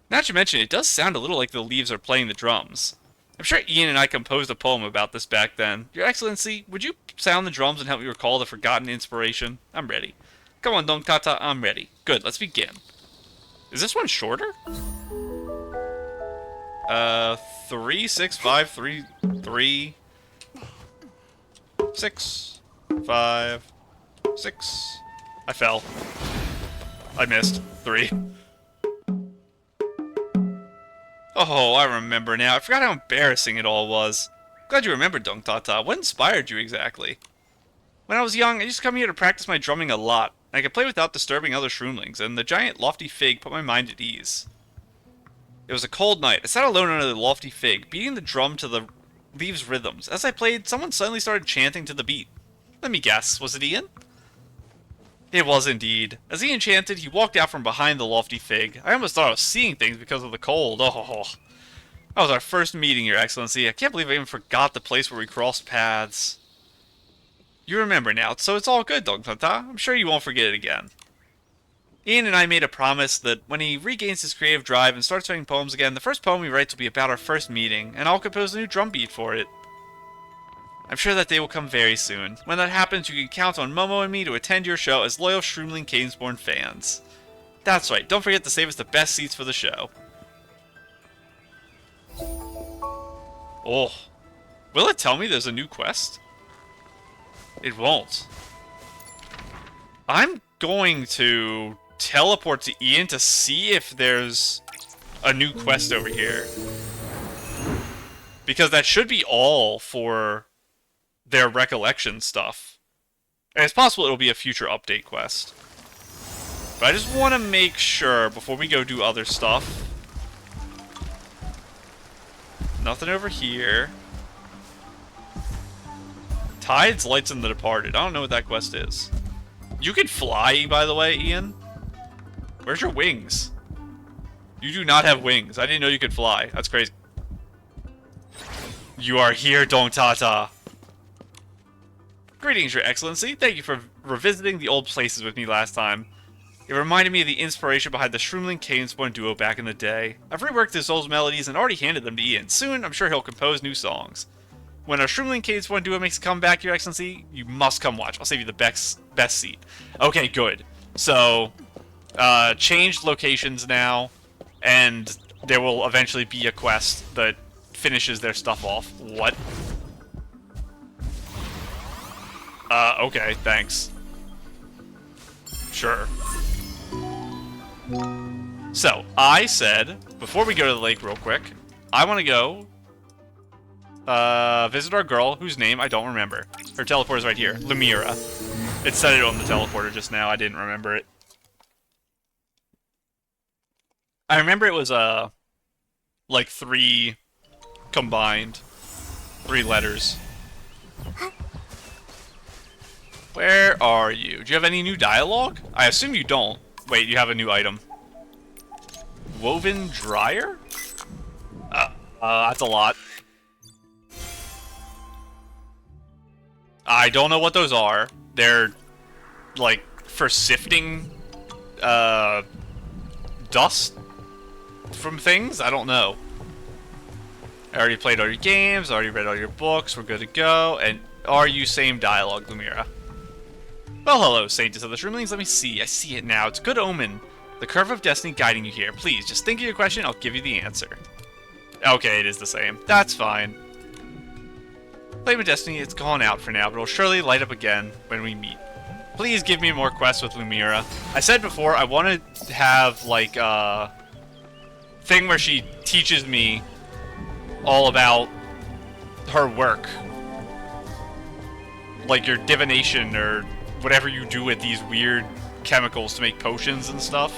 Now that you mention it, it does sound a little like the leaves are playing the drums. I'm sure Ian and I composed a poem about this back then. Your Excellency, would you sound the drums and help me recall the forgotten inspiration? I'm ready. Come on, Nontata, I'm ready. Good, let's begin. Is this one shorter? 3, 6, 5, 3, 3, 6, 5, 6. I fell. I missed. 3. Oh, I remember now. I forgot how embarrassing it all was. Glad you remembered, Nontata. What inspired you exactly? When I was young, I used to come here to practice my drumming a lot. I could play without disturbing other shroomlings, and the giant lofty fig put my mind at ease. It was a cold night. I sat alone under the lofty fig, beating the drum to the leaves' rhythms. As I played, someone suddenly started chanting to the beat. Let me guess, was it Ian? It was indeed. As Ian chanted, he walked out from behind the lofty fig. I almost thought I was seeing things because of the cold. Oh, that was our first meeting, Your Excellency. I can't believe I even forgot the place where we crossed paths. You remember now, so it's all good, Nontata. I'm sure you won't forget it again. Ian and I made a promise that when he regains his creative drive and starts writing poems again, the first poem he writes will be about our first meeting, and I'll compose a new drum beat for it. I'm sure that day will come very soon. When that happens, you can count on Momo and me to attend your show as loyal Shroomling Cadensborn fans. That's right, don't forget to save us the best seats for the show. Oh. Will it tell me there's a new quest? It won't. I'm going to teleport to Ian to see if there's a new quest over here. Because that should be all for their recollection stuff. And it's possible it'll be a future update quest. But I just want to make sure before we go do other stuff. Nothing over here. Tides, Lights, and the Departed. I don't know what that quest is. You can fly, by the way, Ian. Where's your wings? You do not have wings. I didn't know you could fly. That's crazy. You are here, Nontata. Greetings, Your Excellency. Thank you for revisiting the old places with me last time. It reminded me of the inspiration behind the Shroomling Cadensborn duo back in the day. I've reworked his old melodies and already handed them to Ian. Soon, I'm sure he'll compose new songs. When our Shroomling Cadensborn duo makes a comeback, Your Excellency, you must come watch. I'll save you the best seat. Okay, good. So, changed locations now, and there will eventually be a quest that finishes their stuff off. What? Okay, thanks. Sure. So, I said, before we go to the lake real quick, I want to go visit our girl, whose name I don't remember. Her teleporter's right here. Lumira. It said it on the teleporter just now. I didn't remember it. I remember it was, like 3 combined. 3 letters. Where are you? Do you have any new dialogue? I assume you don't. Wait, you have a new item. Woven dryer? That's a lot. I don't know what those are. They're, like, for sifting, dust from things? I don't know. I already played all your games, already read all your books, we're good to go, and are you same dialogue, Lumira? Well, hello, Sages of the Shroomlings. Let me see. I see it now. It's a good omen. The curve of destiny guiding you here. Please, just think of your question. I'll give you the answer. Okay, it is the same. That's fine. Flame of Destiny, it's gone out for now, but it'll surely light up again when we meet. Please give me more quests with Lumira. I said before, I want to have, like, a thing where she teaches me all about her work. Like your divination or whatever you do with these weird chemicals to make potions and stuff.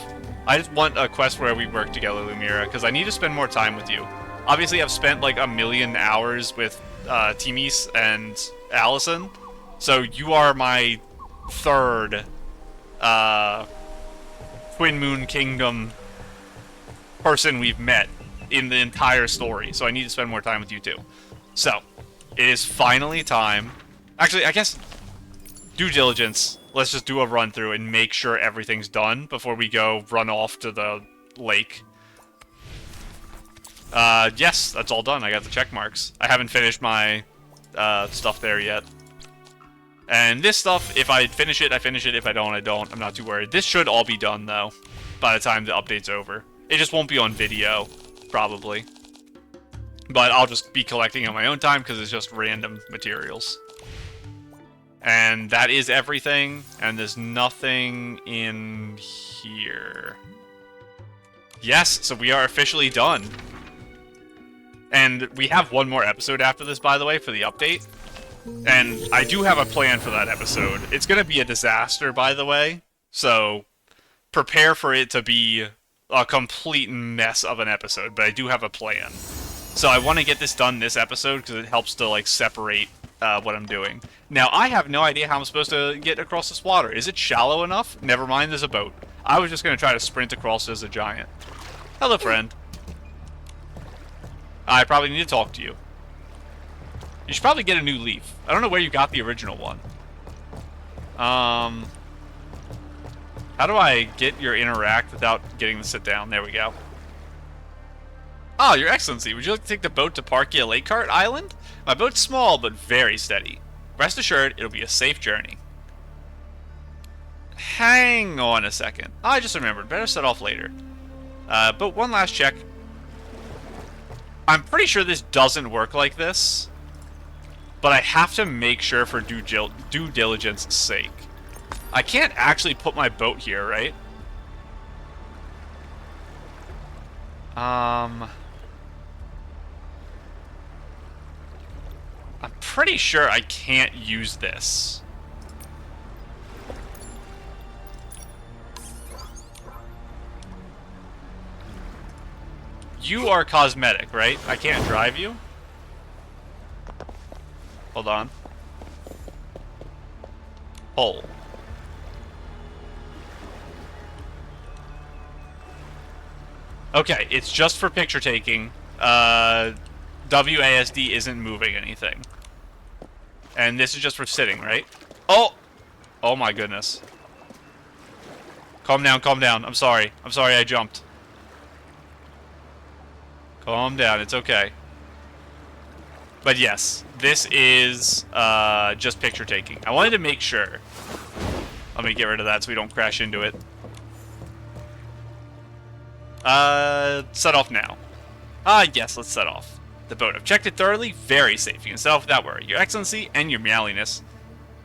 I just want a quest where we work together, Lumira, because I need to spend more time with you. Obviously, I've spent like 1,000,000 hours with Timis and Allison. So you are my third Twin Moon Kingdom person we've met in the entire story. So I need to spend more time with you too. So, it is finally time. Actually, I guess due diligence. Let's just do a run through and make sure everything's done before we go run off to the lake. Yes, that's all done. I got the check marks. I haven't finished my stuff there yet. And this stuff, if I finish it, I finish it. If I don't, I don't. I'm not too worried. This should all be done, though, by the time the update's over. It just won't be on video, probably. But I'll just be collecting on my own time because it's just random materials. And that is everything. And there's nothing in here. Yes, so we are officially done. And we have one more episode after this, by the way, for the update. And I do have a plan for that episode. It's going to be a disaster, by the way. So prepare for it to be a complete mess of an episode. But I do have a plan. So I want to get this done this episode because it helps to, like, separate what I'm doing. Now, I have no idea how I'm supposed to get across this water. Is it shallow enough? Never mind, there's a boat. I was just going to try to sprint across as a giant. Hello, friend. I probably need to talk to you. You should probably get a new leaf. I don't know where you got the original one. How do I get your interact without getting to sit down? There we go. Oh, Your Excellency, would you like to take the boat to Parkia Lakecart Island? My boat's small, but very steady. Rest assured, it'll be a safe journey. Hang on a second. Oh, I just remembered. Better set off later. But one last check. I'm pretty sure this doesn't work like this. But I have to make sure for due diligence sake. I can't actually put my boat here, right? I'm pretty sure I can't use this. You are cosmetic, right? I can't drive you? Hold on. Hole. Okay, it's just for picture taking. WASD isn't moving anything. And this is just for sitting, right? Oh! Oh my goodness. Calm down, calm down. I'm sorry. I'm sorry I jumped. Calm down, it's okay. But yes, this is just picture taking. I wanted to make sure. Let me get rid of that so we don't crash into it. Set off now. Yes, let's set off. The boat. I've checked it thoroughly. Very safe. You can set off without worry. Your Excellency and your meowliness.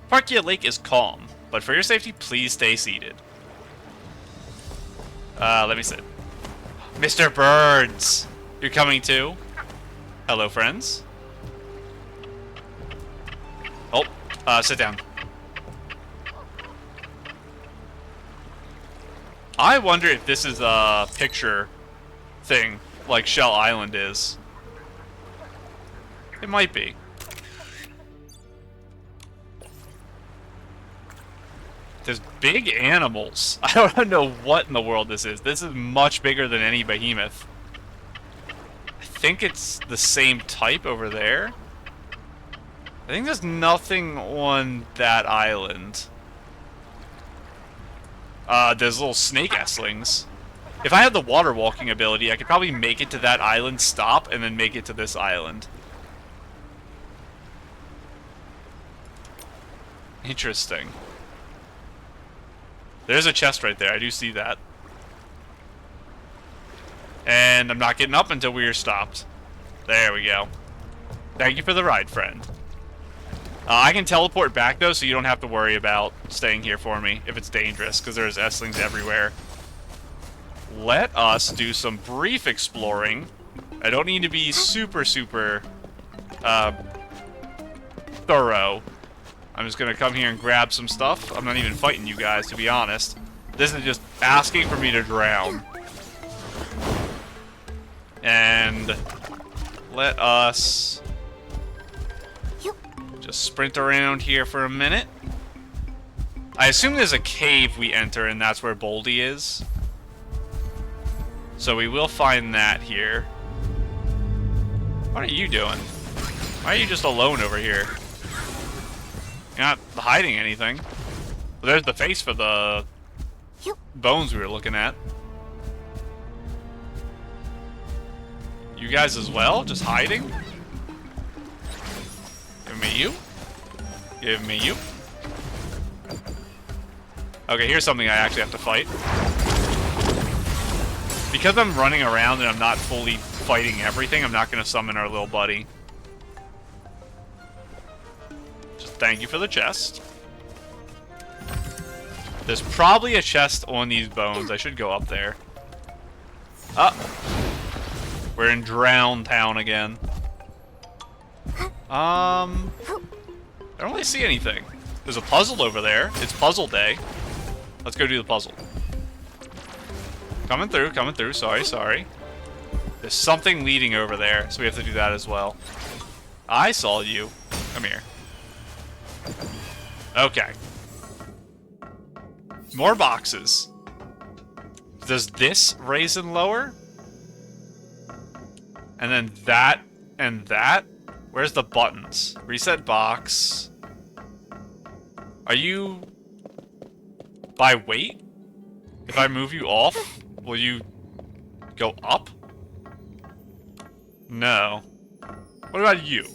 Parkia Lake is calm, but for your safety, please stay seated. Let me sit. Mr. Birds! You're coming too? Hello, friends. Oh, sit down. I wonder if this is a picture thing, like Shell Island is. It might be. There's big animals. I don't know what in the world this is. This is much bigger than any behemoth. I think it's the same type over there. I think there's nothing on that island. There's little snake estlings. If I had the water walking ability, I could probably make it to that island, stop, and then make it to this island. Interesting. There's a chest right there. I do see that. And I'm not getting up until we are stopped. There we go. Thank you for the ride, friend. I can teleport back, though, so you don't have to worry about staying here for me if it's dangerous, because there's estlings everywhere. Let us do some brief exploring. I don't need to be super thorough. I'm just going to come here and grab some stuff. I'm not even fighting you guys, to be honest. This is just asking for me to drown. And let us Just sprint around here for a minute. I assume there's a cave we enter, and that's where Bouldy is. So we will find that here. What are you doing? Why are you just alone over here? You're not hiding anything. Well, there's the face for the bones we were looking at. You guys as well? Just hiding? Give me you. Give me you. Okay, here's something I actually have to fight. Because I'm running around and I'm not fully fighting everything, I'm not going to summon our little buddy. Just thank you for the chest. There's probably a chest on these bones. I should go up there. We're in Drown Town again. I don't really see anything. There's a puzzle over there. It's puzzle day. Let's go do the puzzle. Coming through. Sorry. There's something leading over there, so we have to do that as well. I saw you. Come here. Okay. More boxes. Does this raise and lower? And then that and that? Where's the buttons? Reset box. Are you by weight? If I move you off, will you go up? No. What about you?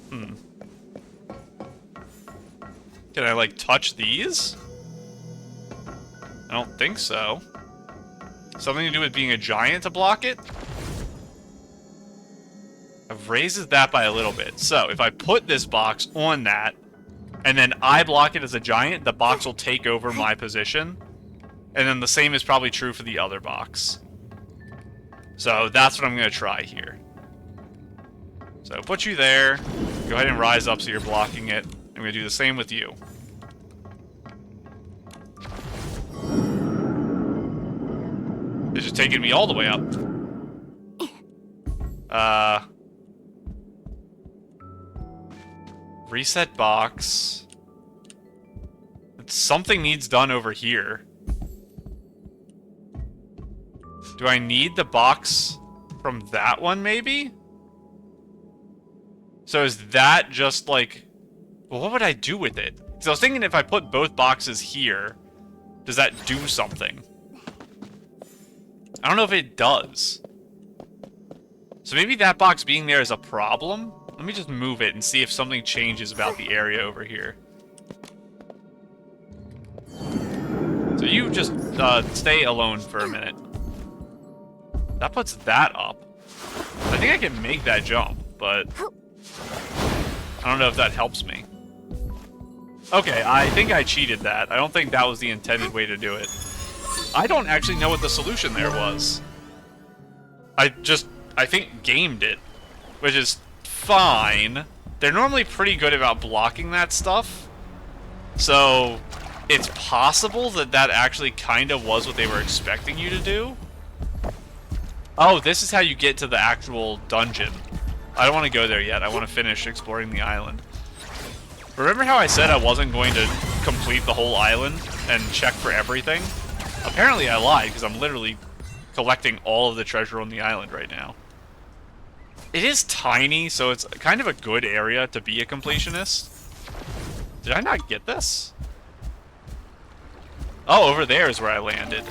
Can I, like, touch these? I don't think so. Something to do with being a giant to block it? It raises that by a little bit. So, if I put this box on that, and then I block it as a giant, the box will take over my position. And then the same is probably true for the other box. So, that's what I'm going to try here. So, put you there. Go ahead and rise up so you're blocking it. I'm going to do the same with you. It's just taking me all the way up. Reset box. Something needs done over here. Do I need the box from that one, maybe? So is that just like... Well, what would I do with it? Because I was thinking if I put both boxes here, does that do something? I don't know if it does. So maybe that box being there is a problem? Let me just move it and see if something changes about the area over here. So you just stay alone for a minute. That puts that up. I think I can make that jump, but I don't know if that helps me. Okay, I think I cheated that. I don't think that was the intended way to do it. I don't actually know what the solution there was. I think gamed it, which is fine. They're normally pretty good about blocking that stuff. So, it's possible that that actually kind of was what they were expecting you to do. Oh, this is how you get to the actual dungeon. I don't want to go there yet. I want to finish exploring the island. Remember how I said I wasn't going to complete the whole island and check for everything? Apparently I lied, because I'm literally collecting all of the treasure on the island right now. It is tiny, so it's kind of a good area to be a completionist. Did I not get this? Oh, over there is where I landed.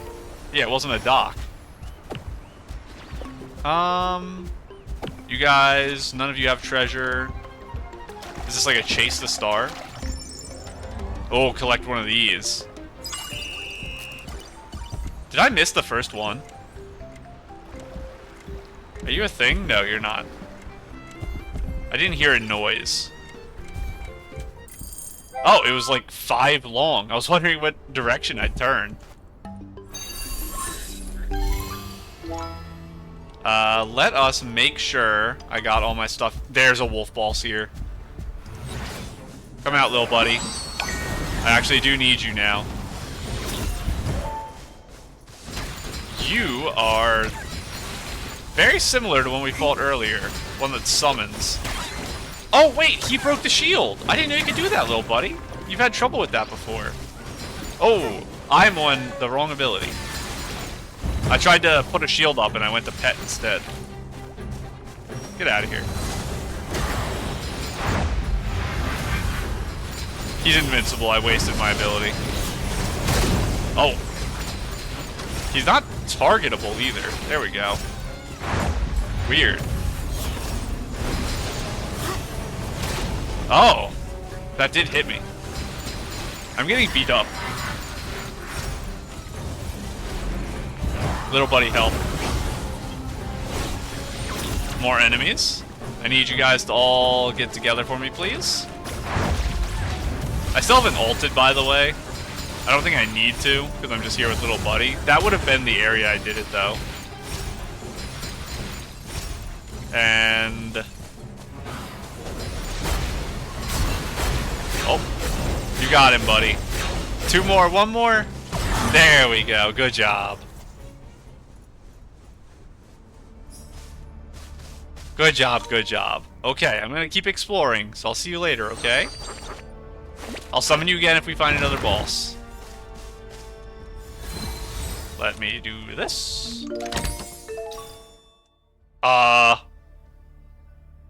Yeah, it wasn't a dock. You guys, none of you have treasure. Is this like a chase the star? Oh, collect one of these. Did I miss the first one? Are you a thing? No, you're not. I didn't hear a noise. Oh, it was like 5 long. I was wondering what direction I'd turn. Let us make sure I got all my stuff. There's a wolf boss here. Come out, little buddy. I actually do need you now. You are very similar to one we fought earlier. One that summons. Oh, wait, he broke the shield. I didn't know you could do that, little buddy. You've had trouble with that before. Oh, I'm on the wrong ability. I tried to put a shield up and I went to pet instead. Get out of here. He's invincible. I wasted my ability. Oh. He's not targetable either. There we go. Weird. Oh. That did hit me. I'm getting beat up. Little buddy, help. More enemies. I need you guys to all get together for me, please. I still haven't ulted, by the way. I don't think I need to, because I'm just here with little buddy. That would have been the area I did it, though. And... oh. You got him, buddy. Two more, one more. There we go. Good job. Good job, good job. Okay, I'm gonna keep exploring, so I'll see you later, okay? I'll summon you again if we find another boss. Let me do this.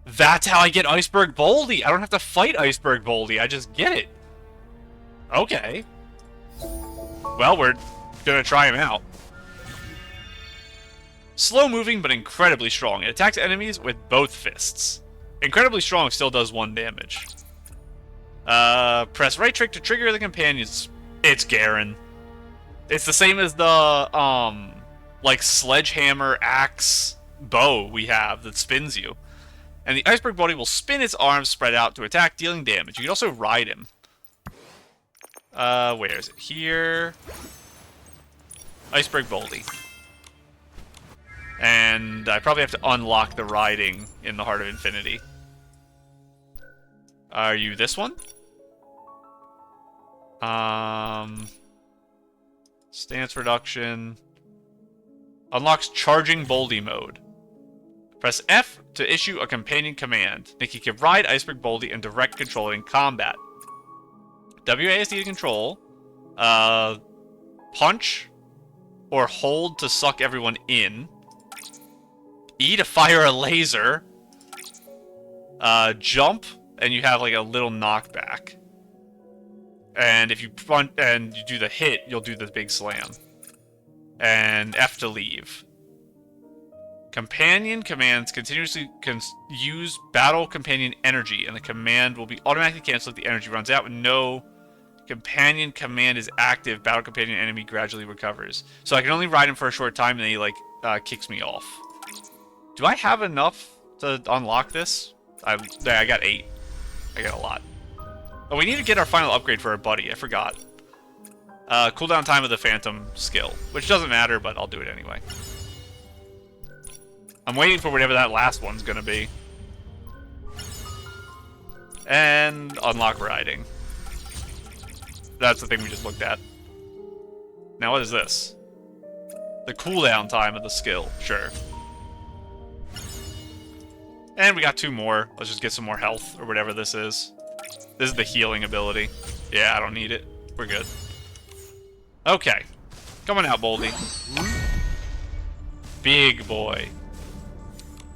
That's how I get Iceberg Bouldy. I don't have to fight Iceberg Bouldy, I just get it. Okay. Well, we're gonna try him out. Slow moving, but incredibly strong. It attacks enemies with both fists. Incredibly strong still does 1 damage. Press right trick to trigger the companions. It's Garen. It's the same as the, like, sledgehammer, axe, bow we have that spins you. And the Iceberg Bouldy will spin its arms spread out to attack, dealing damage. You can also ride him. Where is it? Here. Iceberg Bouldy. And I probably have to unlock the riding in the Heart of Infinity. Are you this one? Stance reduction. Unlocks charging Bouldy mode. Press F to issue a companion command. Nikki can ride Iceberg Bouldy and direct control it in combat. WASD to control. Punch or hold to suck everyone in. E to fire a laser. Jump, and you have like a little knockback. And if you front and you do the hit, you'll do the big slam. And F to leave. Companion commands continuously use battle companion energy, and the command will be automatically canceled if the energy runs out. When no companion command is active, battle companion enemy gradually recovers. So I can only ride him for a short time, and then he like kicks me off. Do I have enough to unlock this? I got 8. I got a lot. Oh, we need to get our final upgrade for our buddy. I forgot. Cooldown time of the Phantom skill, which doesn't matter, but I'll do it anyway. I'm waiting for whatever that last one's gonna be. And unlock riding. That's the thing we just looked at. Now what is this? The cooldown time of the skill. Sure. And we got 2 more. Let's just get some more health, or whatever this is. This is the healing ability. Yeah, I don't need it. We're good. Okay. Coming out, Bouldy. Big boy.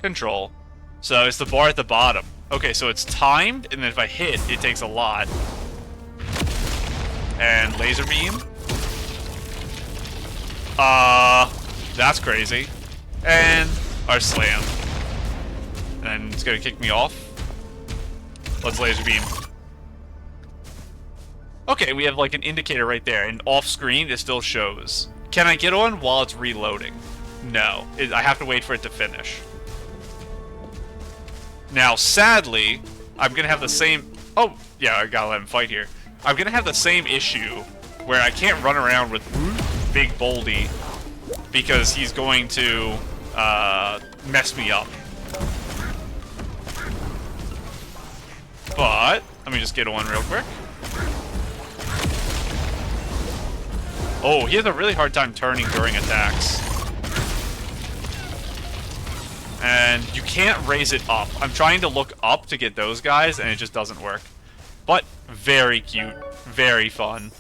Control. So it's the bar at the bottom. Okay, so it's timed, and then if I hit, it takes a lot. And laser beam. That's crazy. And our slam. And it's gonna kick me off. Let's laser beam. Okay, we have like an indicator right there, and off screen it still shows. Can I get on while it's reloading? No. I have to wait for it to finish. Now, sadly, I'm gonna have the same... Oh, yeah, I gotta let him fight here. I'm gonna have the same issue where I can't run around with Big Bouldy because he's going to mess me up. But let me just get on real quick. Oh, he has a really hard time turning during attacks. And you can't raise it up. I'm trying to look up to get those guys, and it just doesn't work. But very cute. Very fun.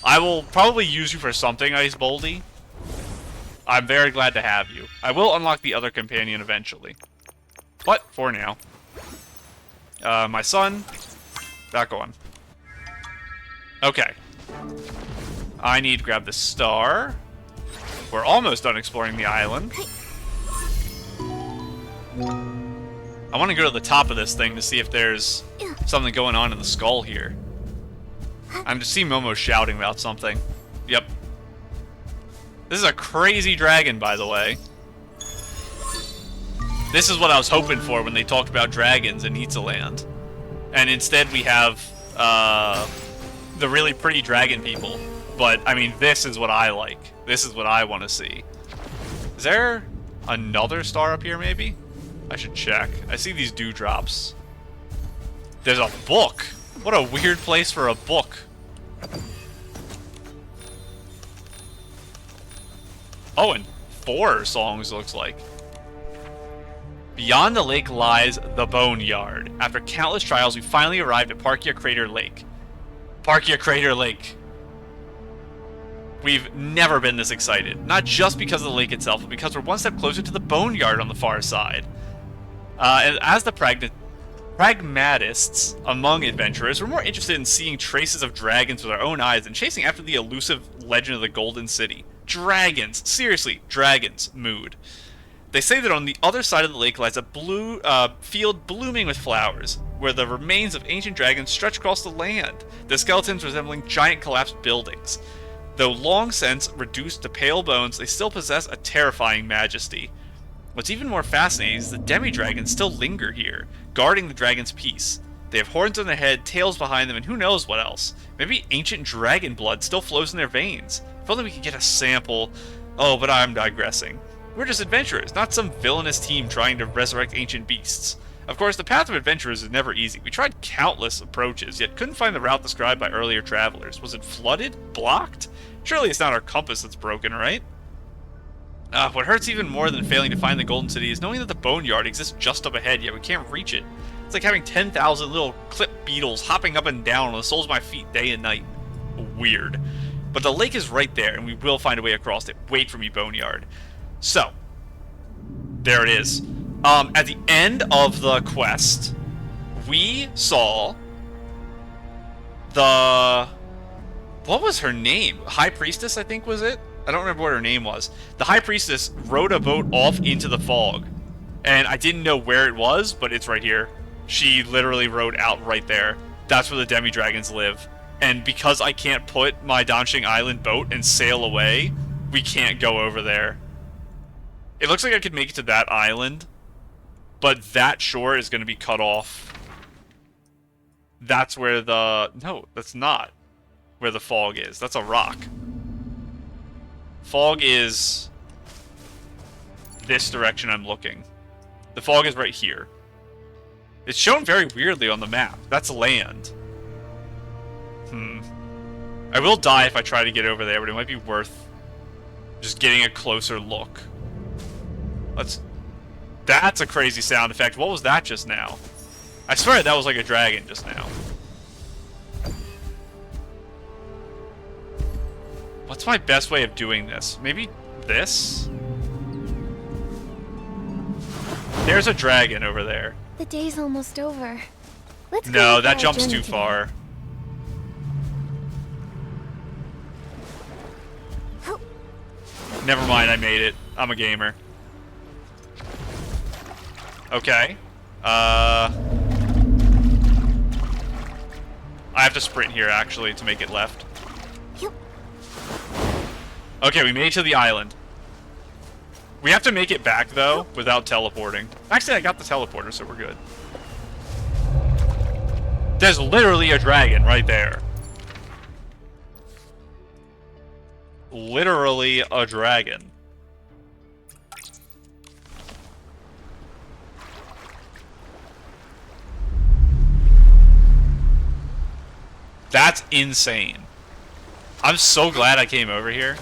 I will probably use you for something, Ice Bouldy. I'm very glad to have you. I will unlock the other companion eventually. But, for now. My son. Back on. Okay. I need to grab the star. We're almost done exploring the island. I want to go to the top of this thing to see if there's something going on in the skull here. I'm to see Momo shouting about something. Yep. This is a crazy dragon, by the way. This is what I was hoping for when they talked about dragons in Nitsaland. And instead we have the really pretty dragon people. But, I mean, this is what I like. This is what I want to see. Is there another star up here, maybe? I should check. I see these dewdrops. There's a book. What a weird place for a book. Oh, and 4 songs, looks like. Beyond the lake lies the Boneyard. After countless trials, we finally arrived at Parkia Crater Lake. Parkia Crater Lake. We've never been this excited. Not just because of the lake itself, but because we're one step closer to the Boneyard on the far side. And as the pragmatists among adventurers, we're more interested in seeing traces of dragons with our own eyes than chasing after the elusive legend of the Golden City. Dragons. Seriously, dragons. Mood. They say that on the other side of the lake lies a field blooming with flowers, where the remains of ancient dragons stretch across the land, the skeletons resembling giant collapsed buildings. Though long since reduced to pale bones, they still possess a terrifying majesty. What's even more fascinating is the demi-dragons still linger here, guarding the dragon's peace. They have horns on their head, tails behind them, and who knows what else. Maybe ancient dragon blood still flows in their veins. If only we could get a sample. Oh, but I'm digressing. We're just adventurers, not some villainous team trying to resurrect ancient beasts. Of course, the path of adventurers is never easy. We tried countless approaches, yet couldn't find the route described by earlier travelers. Was it flooded? Blocked? Surely it's not our compass that's broken, right? What hurts even more than failing to find the Golden City is knowing that the Boneyard exists just up ahead, yet we can't reach it. It's like having 10,000 little clip beetles hopping up and down on the soles of my feet day and night. Weird. But the lake is right there, and we will find a way across it. Wait for me, Boneyard. So, there it is. At the end of the quest, we saw the... What was her name? High Priestess, I think, was it? I don't remember what her name was. The High Priestess rode a boat off into the fog. And I didn't know where it was, but it's right here. She literally rode out right there. That's where the demi-dragons live. And because I can't put my Danshing Island boat and sail away, we can't go over there. It looks like I could make it to that island, but that shore is going to be cut off. That's where the... No, that's not where the fog is. That's a rock. Fog is this direction I'm looking. The fog is right here. It's shown very weirdly on the map. That's land. I will die if I try to get over there, but it might be worth just getting a closer look. That's a crazy sound effect. What was that just now? I swear that was like a dragon just now. What's my best way of doing this? Maybe this? There's a dragon over there. The day's almost over. Let's go. No, on that our jumps journey too today. far. Oh. Never mind, I made it. I'm a gamer. Okay. I have to sprint here, actually, to make it left. Yep. Okay, we made it to the island. We have to make it back, though, without teleporting. Actually, I got the teleporter, so we're good. There's literally a dragon right there. Literally a dragon. That's insane. I'm so glad I came over here.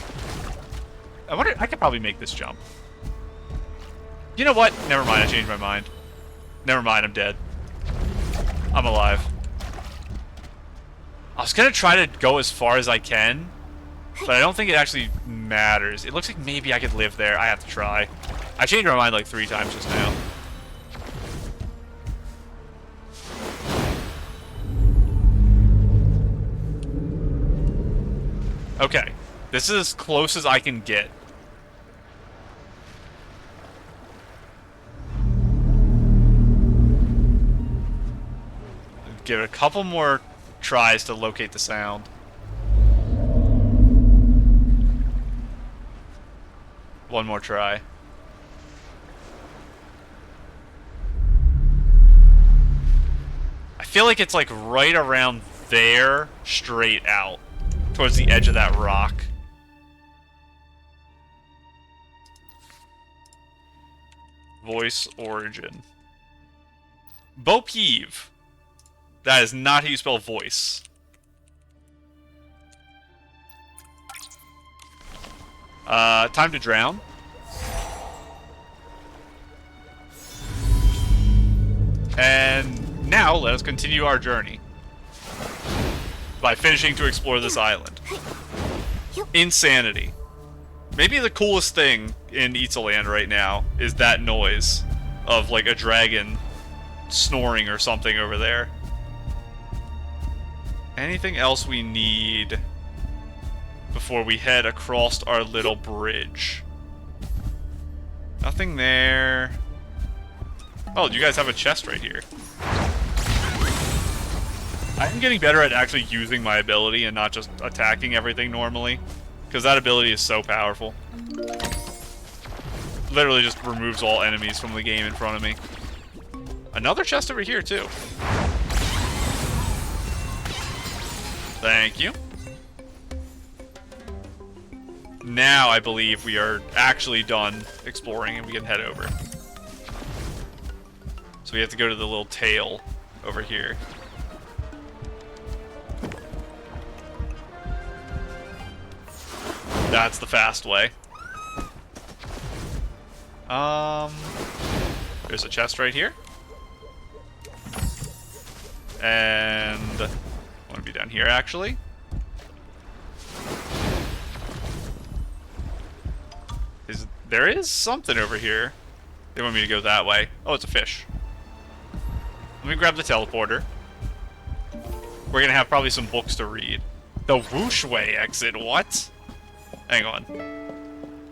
I wonder, I could probably make this jump. You know what? Never mind, I changed my mind. Never mind, I'm dead. I'm alive. I was gonna try to go as far as I can, but I don't think it actually matters. It looks like maybe I could live there. I have to try. I changed my mind like 3 times just now. Okay. This is as close as I can get. Give it a couple more tries to locate the sound. One more try. I feel like it's like right around there, straight out, towards the edge of that rock. Voice origin. Bo peeve. That is not how you spell voice. Time to drown. And now let us continue our journey by finishing to explore this island. Insanity. Maybe the coolest thing in Itzaland right now is that noise of like a dragon snoring or something over there. Anything else we need before we head across our little bridge? Nothing there. Oh, you guys have a chest right here. I'm getting better at actually using my ability and not just attacking everything normally, because that ability is so powerful. Literally just removes all enemies from the game in front of me. Another chest over here, too. Thank you. Now I believe we are actually done exploring and we can head over. So we have to go to the little tail over here. That's the fast way. There's a chest right here. And I want to be down here, actually. There is something over here. They want me to go that way. Oh, it's a fish. Let me grab the teleporter. We're gonna have probably some books to read. The whoosh way exit, what? Hang on.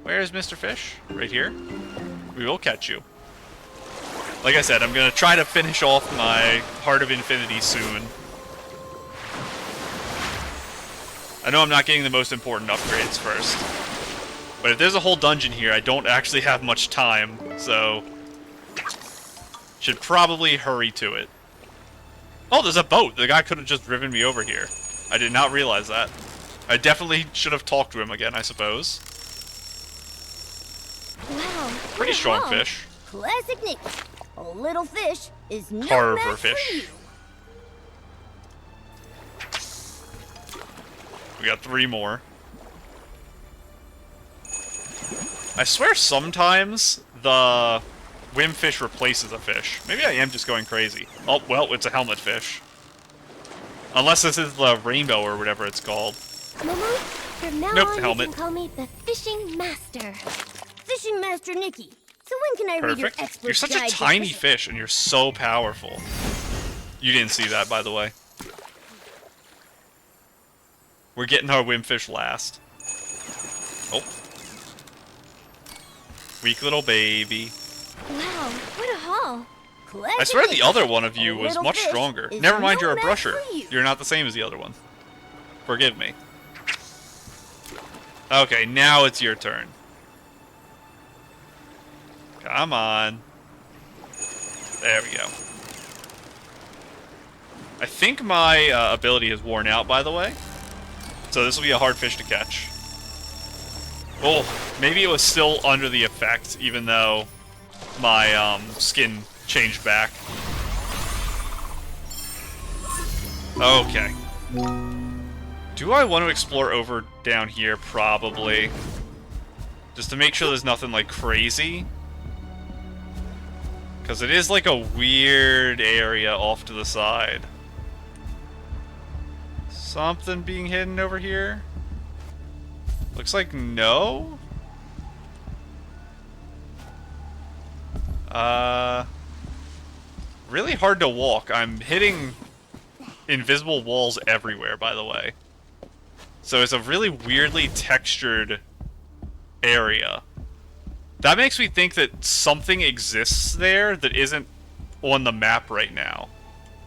Where is Mr. Fish? Right here? We will catch you. Like I said, I'm gonna try to finish off my Heart of Infinity soon. I know I'm not getting the most important upgrades first. But if there's a whole dungeon here, I don't actually have much time, so should probably hurry to it. Oh, there's a boat! The guy could have just driven me over here. I did not realize that. I definitely should have talked to him again, I suppose. Wow. Pretty strong fish. Classic Nikki. A little fish is no Carver match for fish. you. We got 3 more. I swear sometimes the wimfish replaces a fish. Maybe I am just going crazy. Oh, well, it's a helmet fish. Unless this is the rainbow or whatever it's called. Momo, from now Nope, on helmet. you can call me the Fishing Master. Fishing Master Nikki. So when can I read your Perfect. expert You're such a guide to tiny fishing? fish, and you're so powerful. You didn't see that, by the way. We're getting our wimfish last. Oh. Weak little baby. Wow, what a haul. Classic I swear the Nikki. other one of you A was little much fish stronger. is Never mind, no you're a match brusher. for you. You're not the same as the other one. Forgive me. Okay, now it's your turn. Come on. There we go. I think my ability is worn out, by the way. So this will be a hard fish to catch. Oh, maybe it was still under the effect, even though my skin changed back. Okay. Do I want to explore over down here? Probably. Just to make sure there's nothing, like, crazy. Because it is like a weird area off to the side. Something being hidden over here? Looks like no? Really hard to walk. I'm hitting invisible walls everywhere, by the way. So it's a really weirdly textured area. That makes me think that something exists there that isn't on the map right now.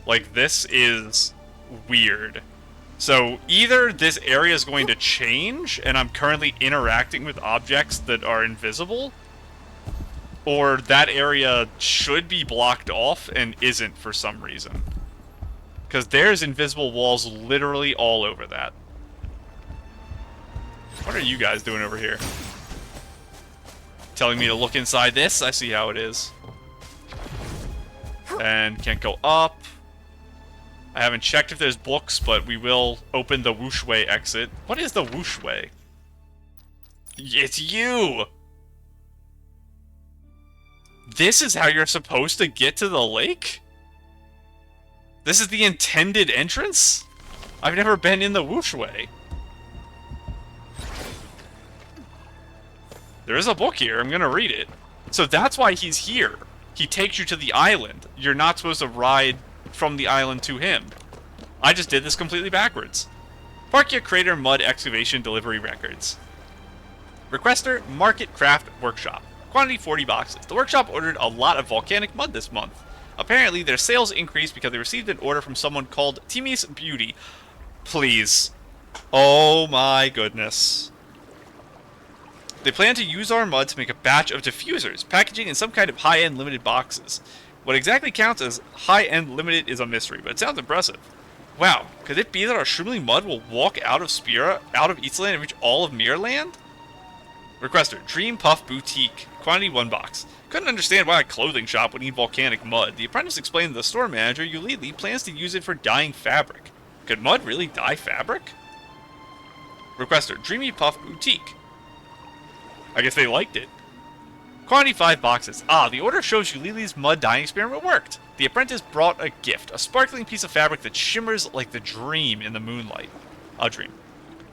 Like, this is weird. So either this area is going to change, and I'm currently interacting with objects that are invisible, or that area should be blocked off and isn't for some reason. Because there's invisible walls literally all over that. What are you guys doing over here? Telling me to look inside this? I see how it is. And can't go up. I haven't checked if there's books, but we will open the whooshway exit. What is the whooshway? It's you! This is how you're supposed to get to the lake? This is the intended entrance? I've never been in the whooshway. There is a book here. I'm gonna read it. So that's why he's here. He takes you to the island. You're not supposed to ride from the island to him. I just did this completely backwards. Parkia Crater Mud Excavation Delivery Records. Requester, Market Craft Workshop. Quantity 40 boxes. The workshop ordered a lot of volcanic mud this month. Apparently, their sales increased because they received an order from someone called Timmy's Beauty. Please. Oh my goodness. They plan to use our mud to make a batch of diffusers, packaging in some kind of high-end limited boxes. What exactly counts as high-end limited is a mystery, but it sounds impressive. Wow, could it be that our shroomling mud will walk out of Spira, out of Eastland, and reach all of Mirrorland? Requester, Dream Puff Boutique. Quantity 1 box. Couldn't understand why a clothing shop would need volcanic mud. The apprentice explained that the store manager, Yulili, plans to use it for dyeing fabric. Could mud really dye fabric? Requester, Dreamy Puff Boutique. I guess they liked it. Quantity 5 boxes. Ah, the order shows Yulili's mud dyeing experiment worked. The apprentice brought a gift, a sparkling piece of fabric that shimmers like the dream in the moonlight. A dream.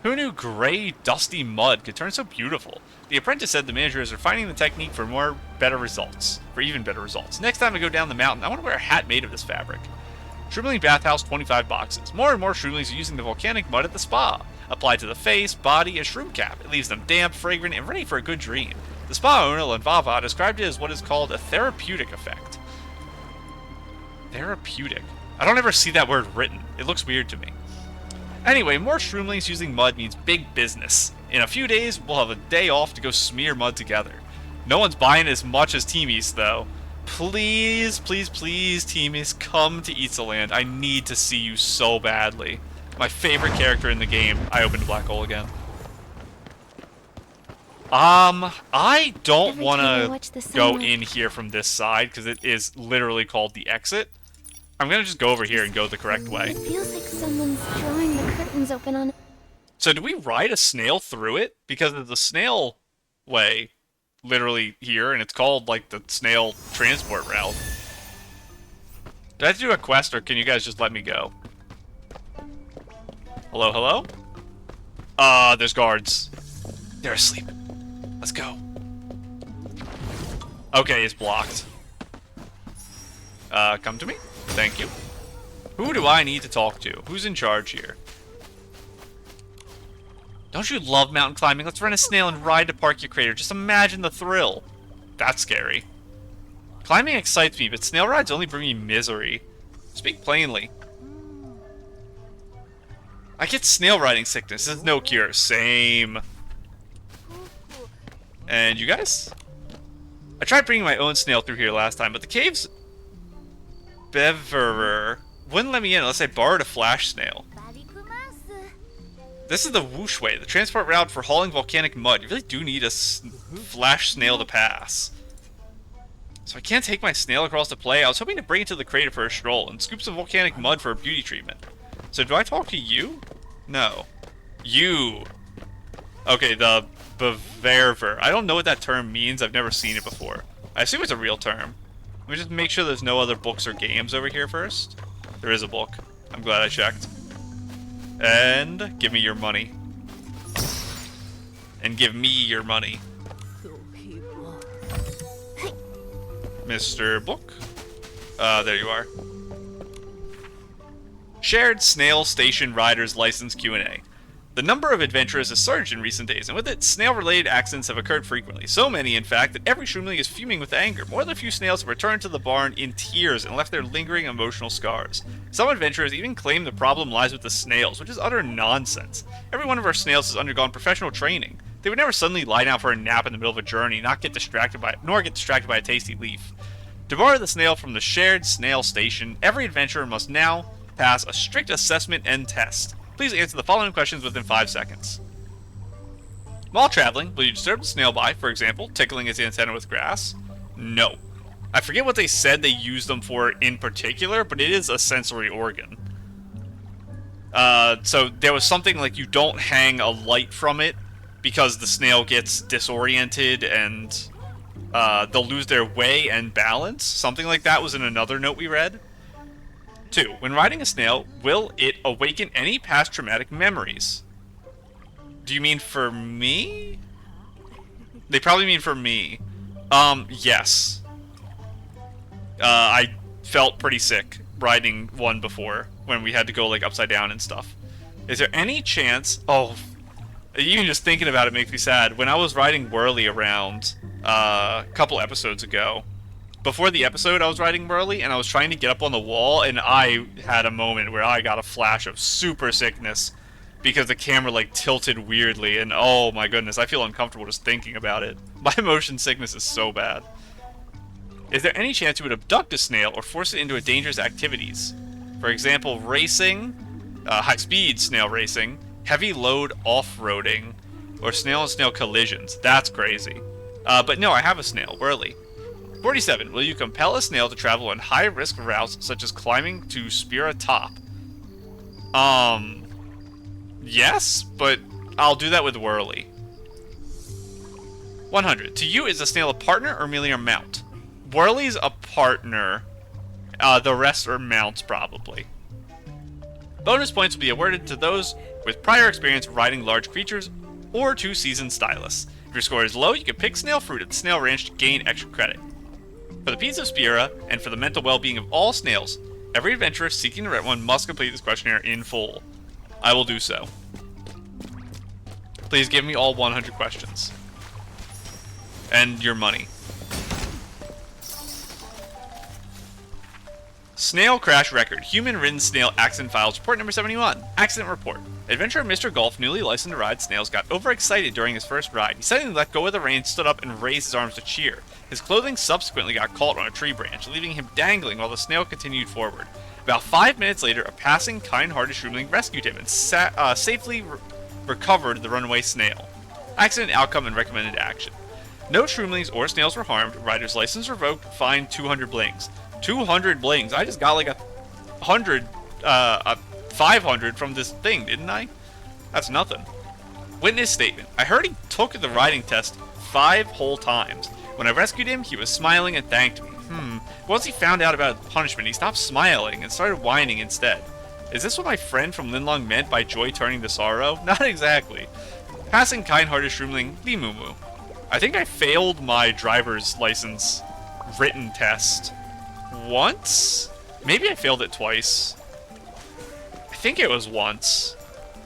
Who knew gray, dusty mud could turn so beautiful? The apprentice said the manager is refining the technique for even better results. Next time I go down the mountain, I want to wear a hat made of this fabric. Shroomling bathhouse, 25 boxes. More and more shroomlings are using the volcanic mud at the spa. Applied to the face, body, and shroom cap. It leaves them damp, fragrant, and ready for a good dream. The spa owner, Lanvava, described it as what is called a therapeutic effect. Therapeutic? I don't ever see that word written. It looks weird to me. Anyway, more shroomlings using mud means big business. In a few days, we'll have a day off to go smear mud together. No one's buying as much as Teamies, though. Please, please, please, Teamies, come to Eatsaland. I need to see you so badly. My favorite character in the game. I opened a black hole again. I don't want to go in here from this side, because it is literally called the exit. I'm going to just go over here and go the correct way. It feels like someone's drawing the curtains open on... So do we ride a snail through it? Because there's the snail way literally here, and it's called, like, the snail transport route. Did I have to do a quest, or can you guys just let me go? Hello, hello? There's guards. They're asleep. Let's go. Okay, it's blocked. Come to me. Thank you. Who do I need to talk to? Who's in charge here? Don't you love mountain climbing? Let's rent a snail and ride to Parkia Crater. Just imagine the thrill. That's scary. Climbing excites me, but snail rides only bring me misery. Speak plainly. I get snail riding sickness. There's no cure. Same. And you guys? I tried bringing my own snail through here last time, but the cave's beverer wouldn't let me in unless I borrowed a flash snail. This is the whooshway, the transport route for hauling volcanic mud. You really do need a flash snail to pass. So I can't take my snail across to play. I was hoping to bring it to the crater for a stroll and scoop some volcanic mud for a beauty treatment. So do I talk to you? No. You. Okay, the beverver. I don't know what that term means. I've never seen it before. I assume it's a real term. Let me just make sure there's no other books or games over here first. There is a book. I'm glad I checked. And give me your money. And give me your money. Mr. Book. There you are. Shared Snail Station Riders License Q&A. The number of adventurers has surged in recent days, and with it, snail-related accidents have occurred frequently. So many, in fact, that every shroomling is fuming with anger. More than a few snails have returned to the barn in tears and left their lingering emotional scars. Some adventurers even claim the problem lies with the snails, which is utter nonsense. Every one of our snails has undergone professional training. They would never suddenly lie down for a nap in the middle of a journey, nor get distracted by a tasty leaf. To borrow the snail from the Shared Snail Station, every adventurer must now pass a strict assessment and test. Please answer the following questions within 5 seconds. While traveling, will you disturb the snail by, for example, tickling its antenna with grass? No. I forget what they said they used them for in particular, but it is a sensory organ. So there was something like you don't hang a light from it because the snail gets disoriented and they'll lose their way and balance. Something like that was in another note we read. 2. When riding a snail, will it awaken any past traumatic memories? Do you mean for me? They probably mean for me. Yes. I felt pretty sick riding one before when we had to go like upside down and stuff. Is there any chance... Oh, even just thinking about it makes me sad. When I was riding Whirly around a couple episodes ago, before the episode, I was riding Whirly, and I was trying to get up on the wall, and I had a moment where I got a flash of super sickness because the camera, like, tilted weirdly, and oh my goodness, I feel uncomfortable just thinking about it. My motion sickness is so bad. Is there any chance you would abduct a snail or force it into dangerous activities? For example, racing, high-speed snail racing, heavy load off-roading, or snail-on-snail collisions. That's crazy. But no, I have a snail, Whirly. 47. Will you compel a snail to travel on high-risk routes, such as climbing to Spira Top? Yes, but I'll do that with Whirly. 100. To you, is the snail a partner or merely a mount? Whirly's a partner. The rest are mounts, probably. Bonus points will be awarded to those with prior experience riding large creatures or to seasoned stylists. If your score is low, you can pick snail fruit at the snail ranch to gain extra credit. For the peace of Spira, and for the mental well-being of all snails, every adventurer seeking to rent one must complete this questionnaire in full. I will do so. Please give me all 100 questions. And your money. Snail crash record. Human-ridden snail accident files. Report number 71. Accident report. Adventurer Mr. Golf, newly licensed to ride snails, got overexcited during his first ride. He suddenly let go of the reins, stood up, and raised his arms to cheer. His clothing subsequently got caught on a tree branch, leaving him dangling while the snail continued forward. About 5 minutes later, a passing, kind-hearted shroomling rescued him and safely recovered the runaway snail. Accident outcome and recommended action. No shroomlings or snails were harmed. Rider's license revoked. Fine 200 blings. 200 blings. I just got like 500 from this thing, didn't I? That's nothing. Witness statement. I heard he took the riding test 5 whole times. When I rescued him, he was smiling and thanked me. Once he found out about his punishment, he stopped smiling and started whining instead. Is this what my friend from Linlong meant by joy turning to sorrow? Not exactly. Passing kind-hearted shroomling, Limumu. I think I failed my driver's license written test once? Maybe I failed it twice. I think it was once.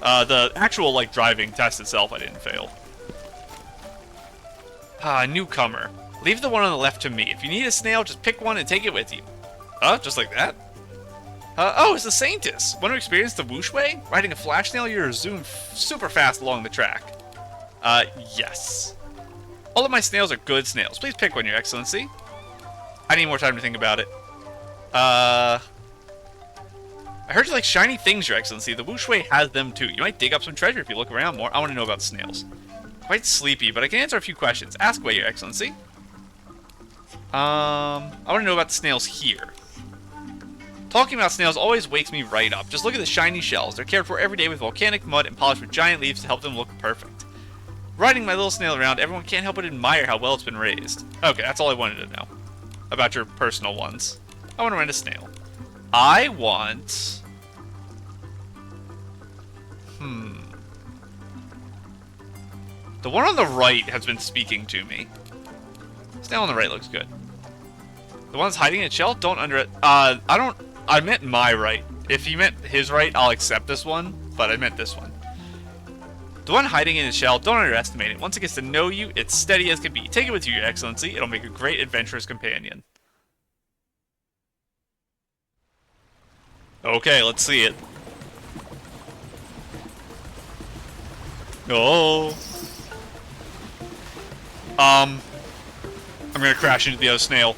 The actual, like, driving test itself I didn't fail. Newcomer. Leave the one on the left to me. If you need a snail, just pick one and take it with you. Just like that? Oh, it's the Saintess. Want to experience the whoosh way? Riding a flash snail, you're zoom super fast along the track. Yes. All of my snails are good snails. Please pick one, Your Excellency. I need more time to think about it. I heard you like shiny things, Your Excellency. The whoosh way has them too. You might dig up some treasure if you look around more. I want to know about snails. Quite sleepy, but I can answer a few questions. Ask away, Your Excellency. I want to know about the snails here. Talking about snails always wakes me right up. Just look at the shiny shells. They're cared for every day with volcanic mud and polished with giant leaves to help them look perfect. Riding my little snail around, everyone can't help but admire how well it's been raised. Okay, that's all I wanted to know. about your personal ones. I want to rent a snail. I want... The one on the right has been speaking to me. Snail on the right looks good. The one's hiding in its shell? Don't I meant my right. If he meant his right, I'll accept this one, but I meant this one. The one hiding in its shell, don't underestimate it. Once it gets to know you, it's steady as can be. Take it with you, Your Excellency. It'll make a great adventurous companion. Okay, let's see it. Oh. I'm gonna crash into the other snail.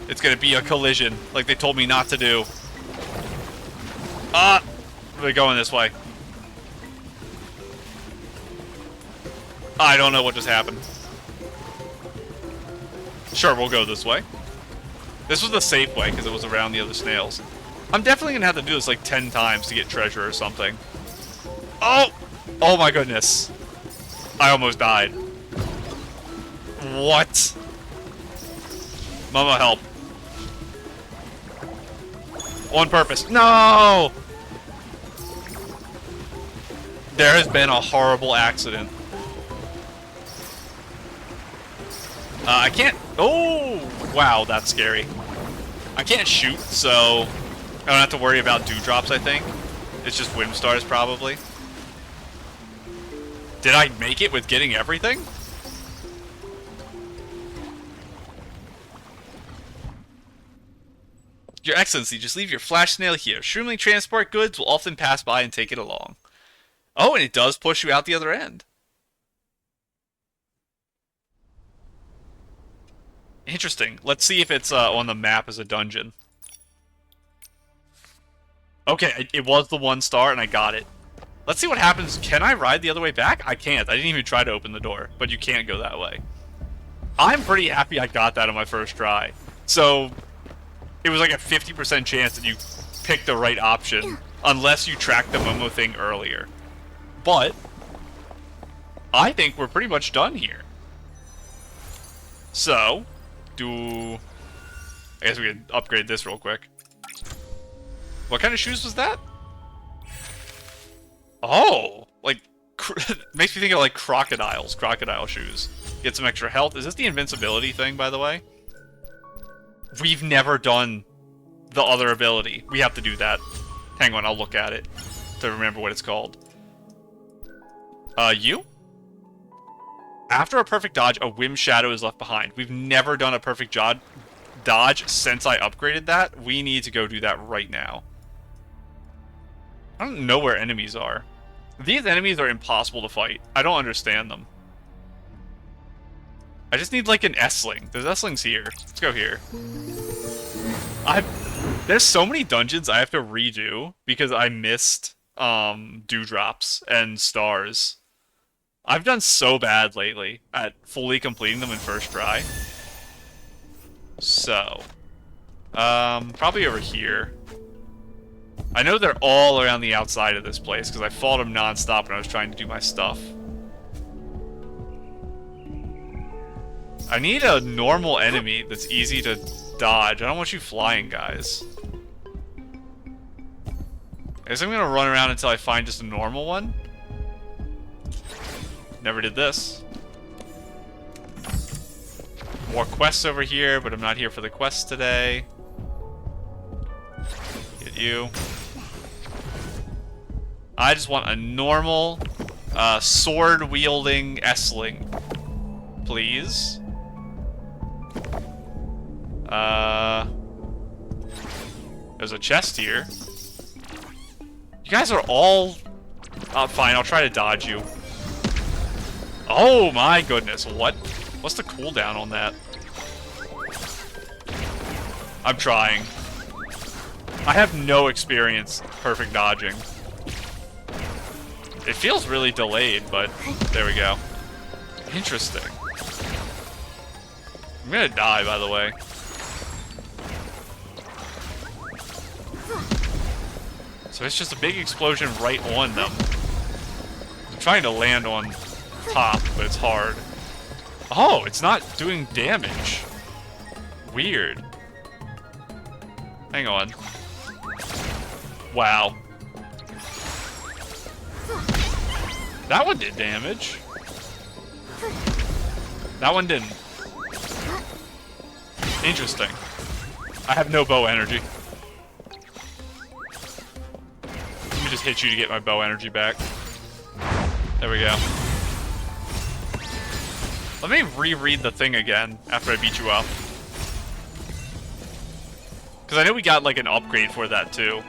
It's gonna be a collision, like they told me not to do. We're going this way. I don't know what just happened. Sure, we'll go this way. This was the safe way, because it was around the other snails. I'm definitely gonna have to do this like 10 times to get treasure or something. Oh! Oh my goodness. I almost died. What? Mama, help. On purpose. No! There has been a horrible accident. I can't... Oh! Wow, that's scary. I can't shoot, so... I don't have to worry about dewdrops, I think. It's just wind stars, probably. Did I make it with getting everything? Your Excellency, just leave your flash snail here. Shroomling transport goods will often pass by and take it along. Oh, and it does push you out the other end. Interesting. Let's see if it's on the map as a dungeon. Okay, it was the 1 star, and I got it. Let's see what happens. Can I ride the other way back? I can't. I didn't even try to open the door, but you can't go that way. I'm pretty happy I got that on my first try. So, it was like a 50% chance that you picked the right option, unless you tracked the Momo thing earlier. But, I think we're pretty much done here. So, I guess we could upgrade this real quick. What kind of shoes was that? Oh, like, makes me think of like crocodile shoes. Get some extra health. Is this the invincibility thing, by the way? We've never done the other ability. We have to do that. Hang on, I'll look at it to remember what it's called. You? After a perfect dodge, a whim shadow is left behind. We've never done a perfect dodge since I upgraded that. We need to go do that right now. I don't know where enemies are. These enemies are impossible to fight. I don't understand them. I just need like an S-Sling. There's S-Slings here. Let's go here. There's so many dungeons I have to redo because I missed dewdrops and stars. I've done so bad lately at fully completing them in first try. So, probably over here. I know they're all around the outside of this place because I fought them non-stop when I was trying to do my stuff. I need a normal enemy that's easy to dodge. I don't want you flying, guys. I guess I'm gonna run around until I find just a normal one. Never did this. More quests over here, but I'm not here for the quests today. Get you. I just want a normal, sword-wielding S-Sling. Please. There's a chest here. You guys are all... fine, I'll try to dodge you. Oh my goodness, what? What's the cooldown on that? I'm trying. I have no experience perfect dodging. It feels really delayed, but there we go. Interesting. I'm gonna die, by the way. So it's just a big explosion right on them. I'm trying to land on top, but it's hard. Oh, it's not doing damage. weird. Hang on. Wow. That one did damage. That one didn't. Interesting. I have no bow energy. Let me just hit you to get my bow energy back. There we go. Let me reread the thing again after I beat you up. Because I know we got like an upgrade for that too.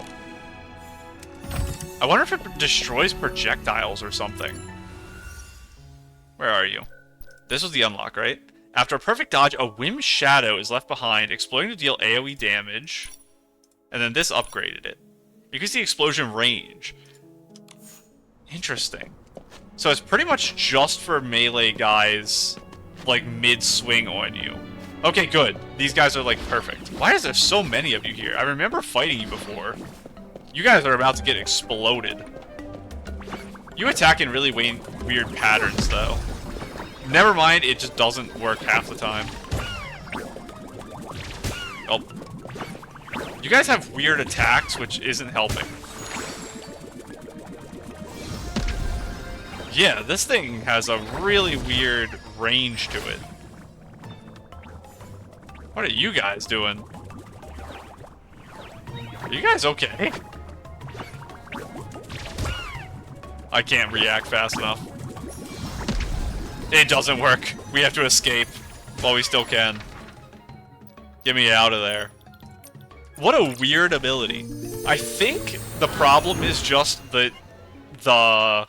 I wonder if it destroys projectiles or something. Where are you? This was the unlock, right? After a perfect dodge, a whim shadow is left behind, exploding to deal AoE damage. And then this upgraded it. Increase the explosion range. Interesting. So it's pretty much just for melee guys, like mid-swing on you. Okay, good. These guys are like perfect. Why is there so many of you here? I remember fighting you before. You guys are about to get exploded. You attack in really weird patterns, though. Never mind, it just doesn't work half the time. Oh. You guys have weird attacks, which isn't helping. Yeah, this thing has a really weird range to it. What are you guys doing? Are you guys okay? I can't react fast enough. It doesn't work. We have to escape while we still can. Get me out of there. What a weird ability. I think the problem is just that the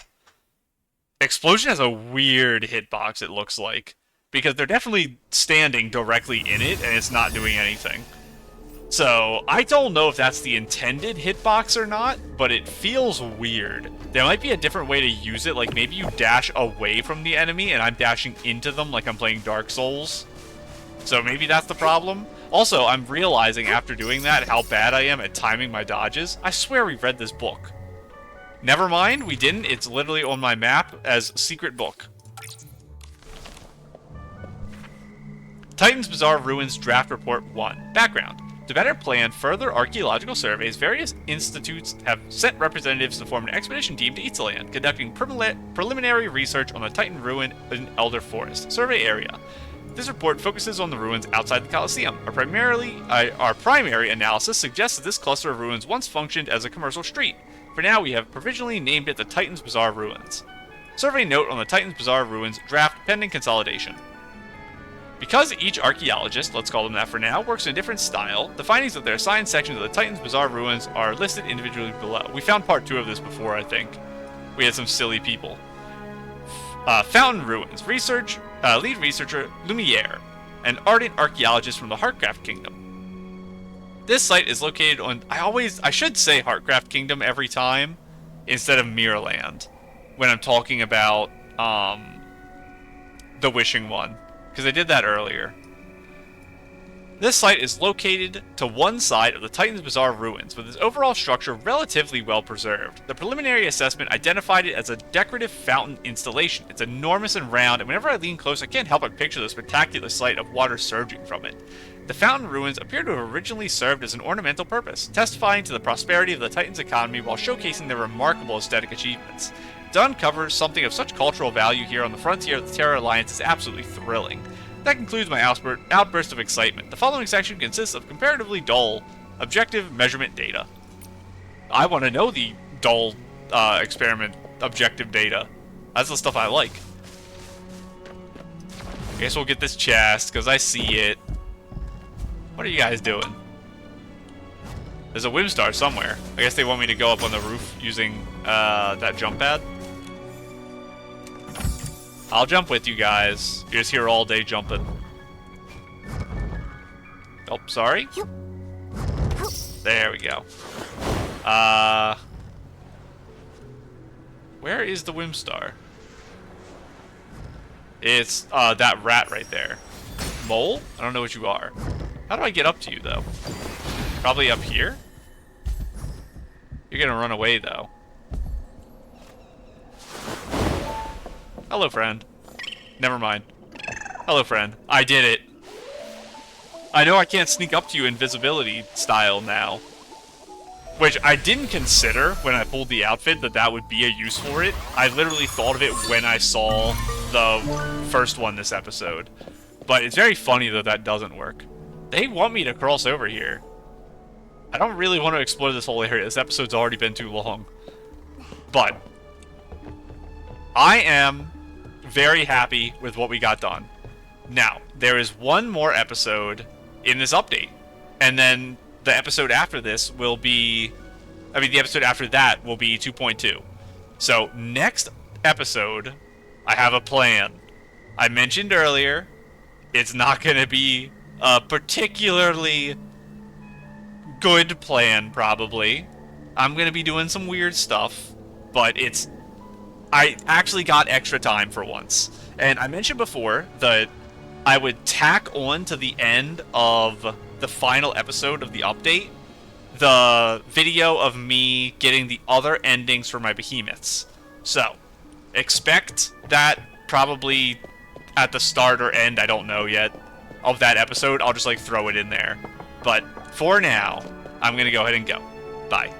explosion has a weird hitbox, it looks like. Because they're definitely standing directly in it, and it's not doing anything. So, I don't know if that's the intended hitbox or not, but it feels weird. There might be a different way to use it, like maybe you dash away from the enemy, and I'm dashing into them like I'm playing Dark Souls. So maybe that's the problem. Also, I'm realizing after doing that how bad I am at timing my dodges. I swear we read this book. Never mind, we didn't. It's literally on my map as secret book. Titan's Bizarre Ruins Draft Report 1. Background. To better plan further archaeological surveys, various institutes have sent representatives to form an expedition team to Eatsaland, conducting preliminary research on the Titan ruin in Elder Forest survey area. This report focuses on the ruins outside the Colosseum. Our primary analysis suggests that this cluster of ruins once functioned as a commercial street. For now, we have provisionally named it the Titan's Bizarre Ruins. Survey note on the Titan's Bizarre Ruins draft pending consolidation. Because each archaeologist, let's call them that for now, works in a different style, the findings of their assigned sections of the Titan's Bizarre Ruins are listed individually below. We found part 2 of this before, I think. We had some silly people. Fountain Ruins. Lead researcher Lumiere, an ardent archaeologist from the Heartcraft Kingdom. This site is located on... I should say Heartcraft Kingdom every time, instead of Mirrorland, when I'm talking about, the Wishing One. Because I did that earlier. This site is located to one side of the Titan's Bizarre Ruins, with its overall structure relatively well preserved. The preliminary assessment identified it as a decorative fountain installation. It's enormous and round, and whenever I lean close, I can't help but picture the spectacular sight of water surging from it. The fountain ruins appear to have originally served as an ornamental purpose, testifying to the prosperity of the Titan's economy while showcasing their remarkable aesthetic achievements. To uncover something of such cultural value here on the frontier of the Terra Alliance is absolutely thrilling. That concludes my outburst of excitement. The following section consists of comparatively dull, objective measurement data. I want to know the dull, experiment objective data. That's the stuff I like. I guess we'll get this chest, because I see it. What are you guys doing? There's a Whimstar somewhere. I guess they want me to go up on the roof using, that jump pad. I'll jump with you guys. You're just here all day jumping. Oh, sorry. There we go. Where is the Whimstar? It's, that rat right there. Mole? I don't know what you are. How do I get up to you, though? Probably up here? You're gonna run away, though. Hello, friend. Never mind. Hello, friend. I did it. I know I can't sneak up to you invisibility style now. Which I didn't consider when I pulled the outfit that would be a use for it. I literally thought of it when I saw the first one this episode. But it's very funny that doesn't work. They want me to cross over here. I don't really want to explore this whole area. This episode's already been too long. But I am very happy with what we got done. Now, there is one more episode in this update. And then the episode after this will be... I mean, the episode after that will be 2.2. So, next episode, I have a plan. I mentioned earlier, it's not going to be a particularly good plan, probably. I'm going to be doing some weird stuff, but it's... I actually got extra time for once. And I mentioned before that I would tack on to the end of the final episode of the update the video of me getting the other endings for my behemoths. So, expect that probably at the start or end, I don't know yet, of that episode. I'll just like throw it in there. But for now, I'm gonna go ahead and go. Bye.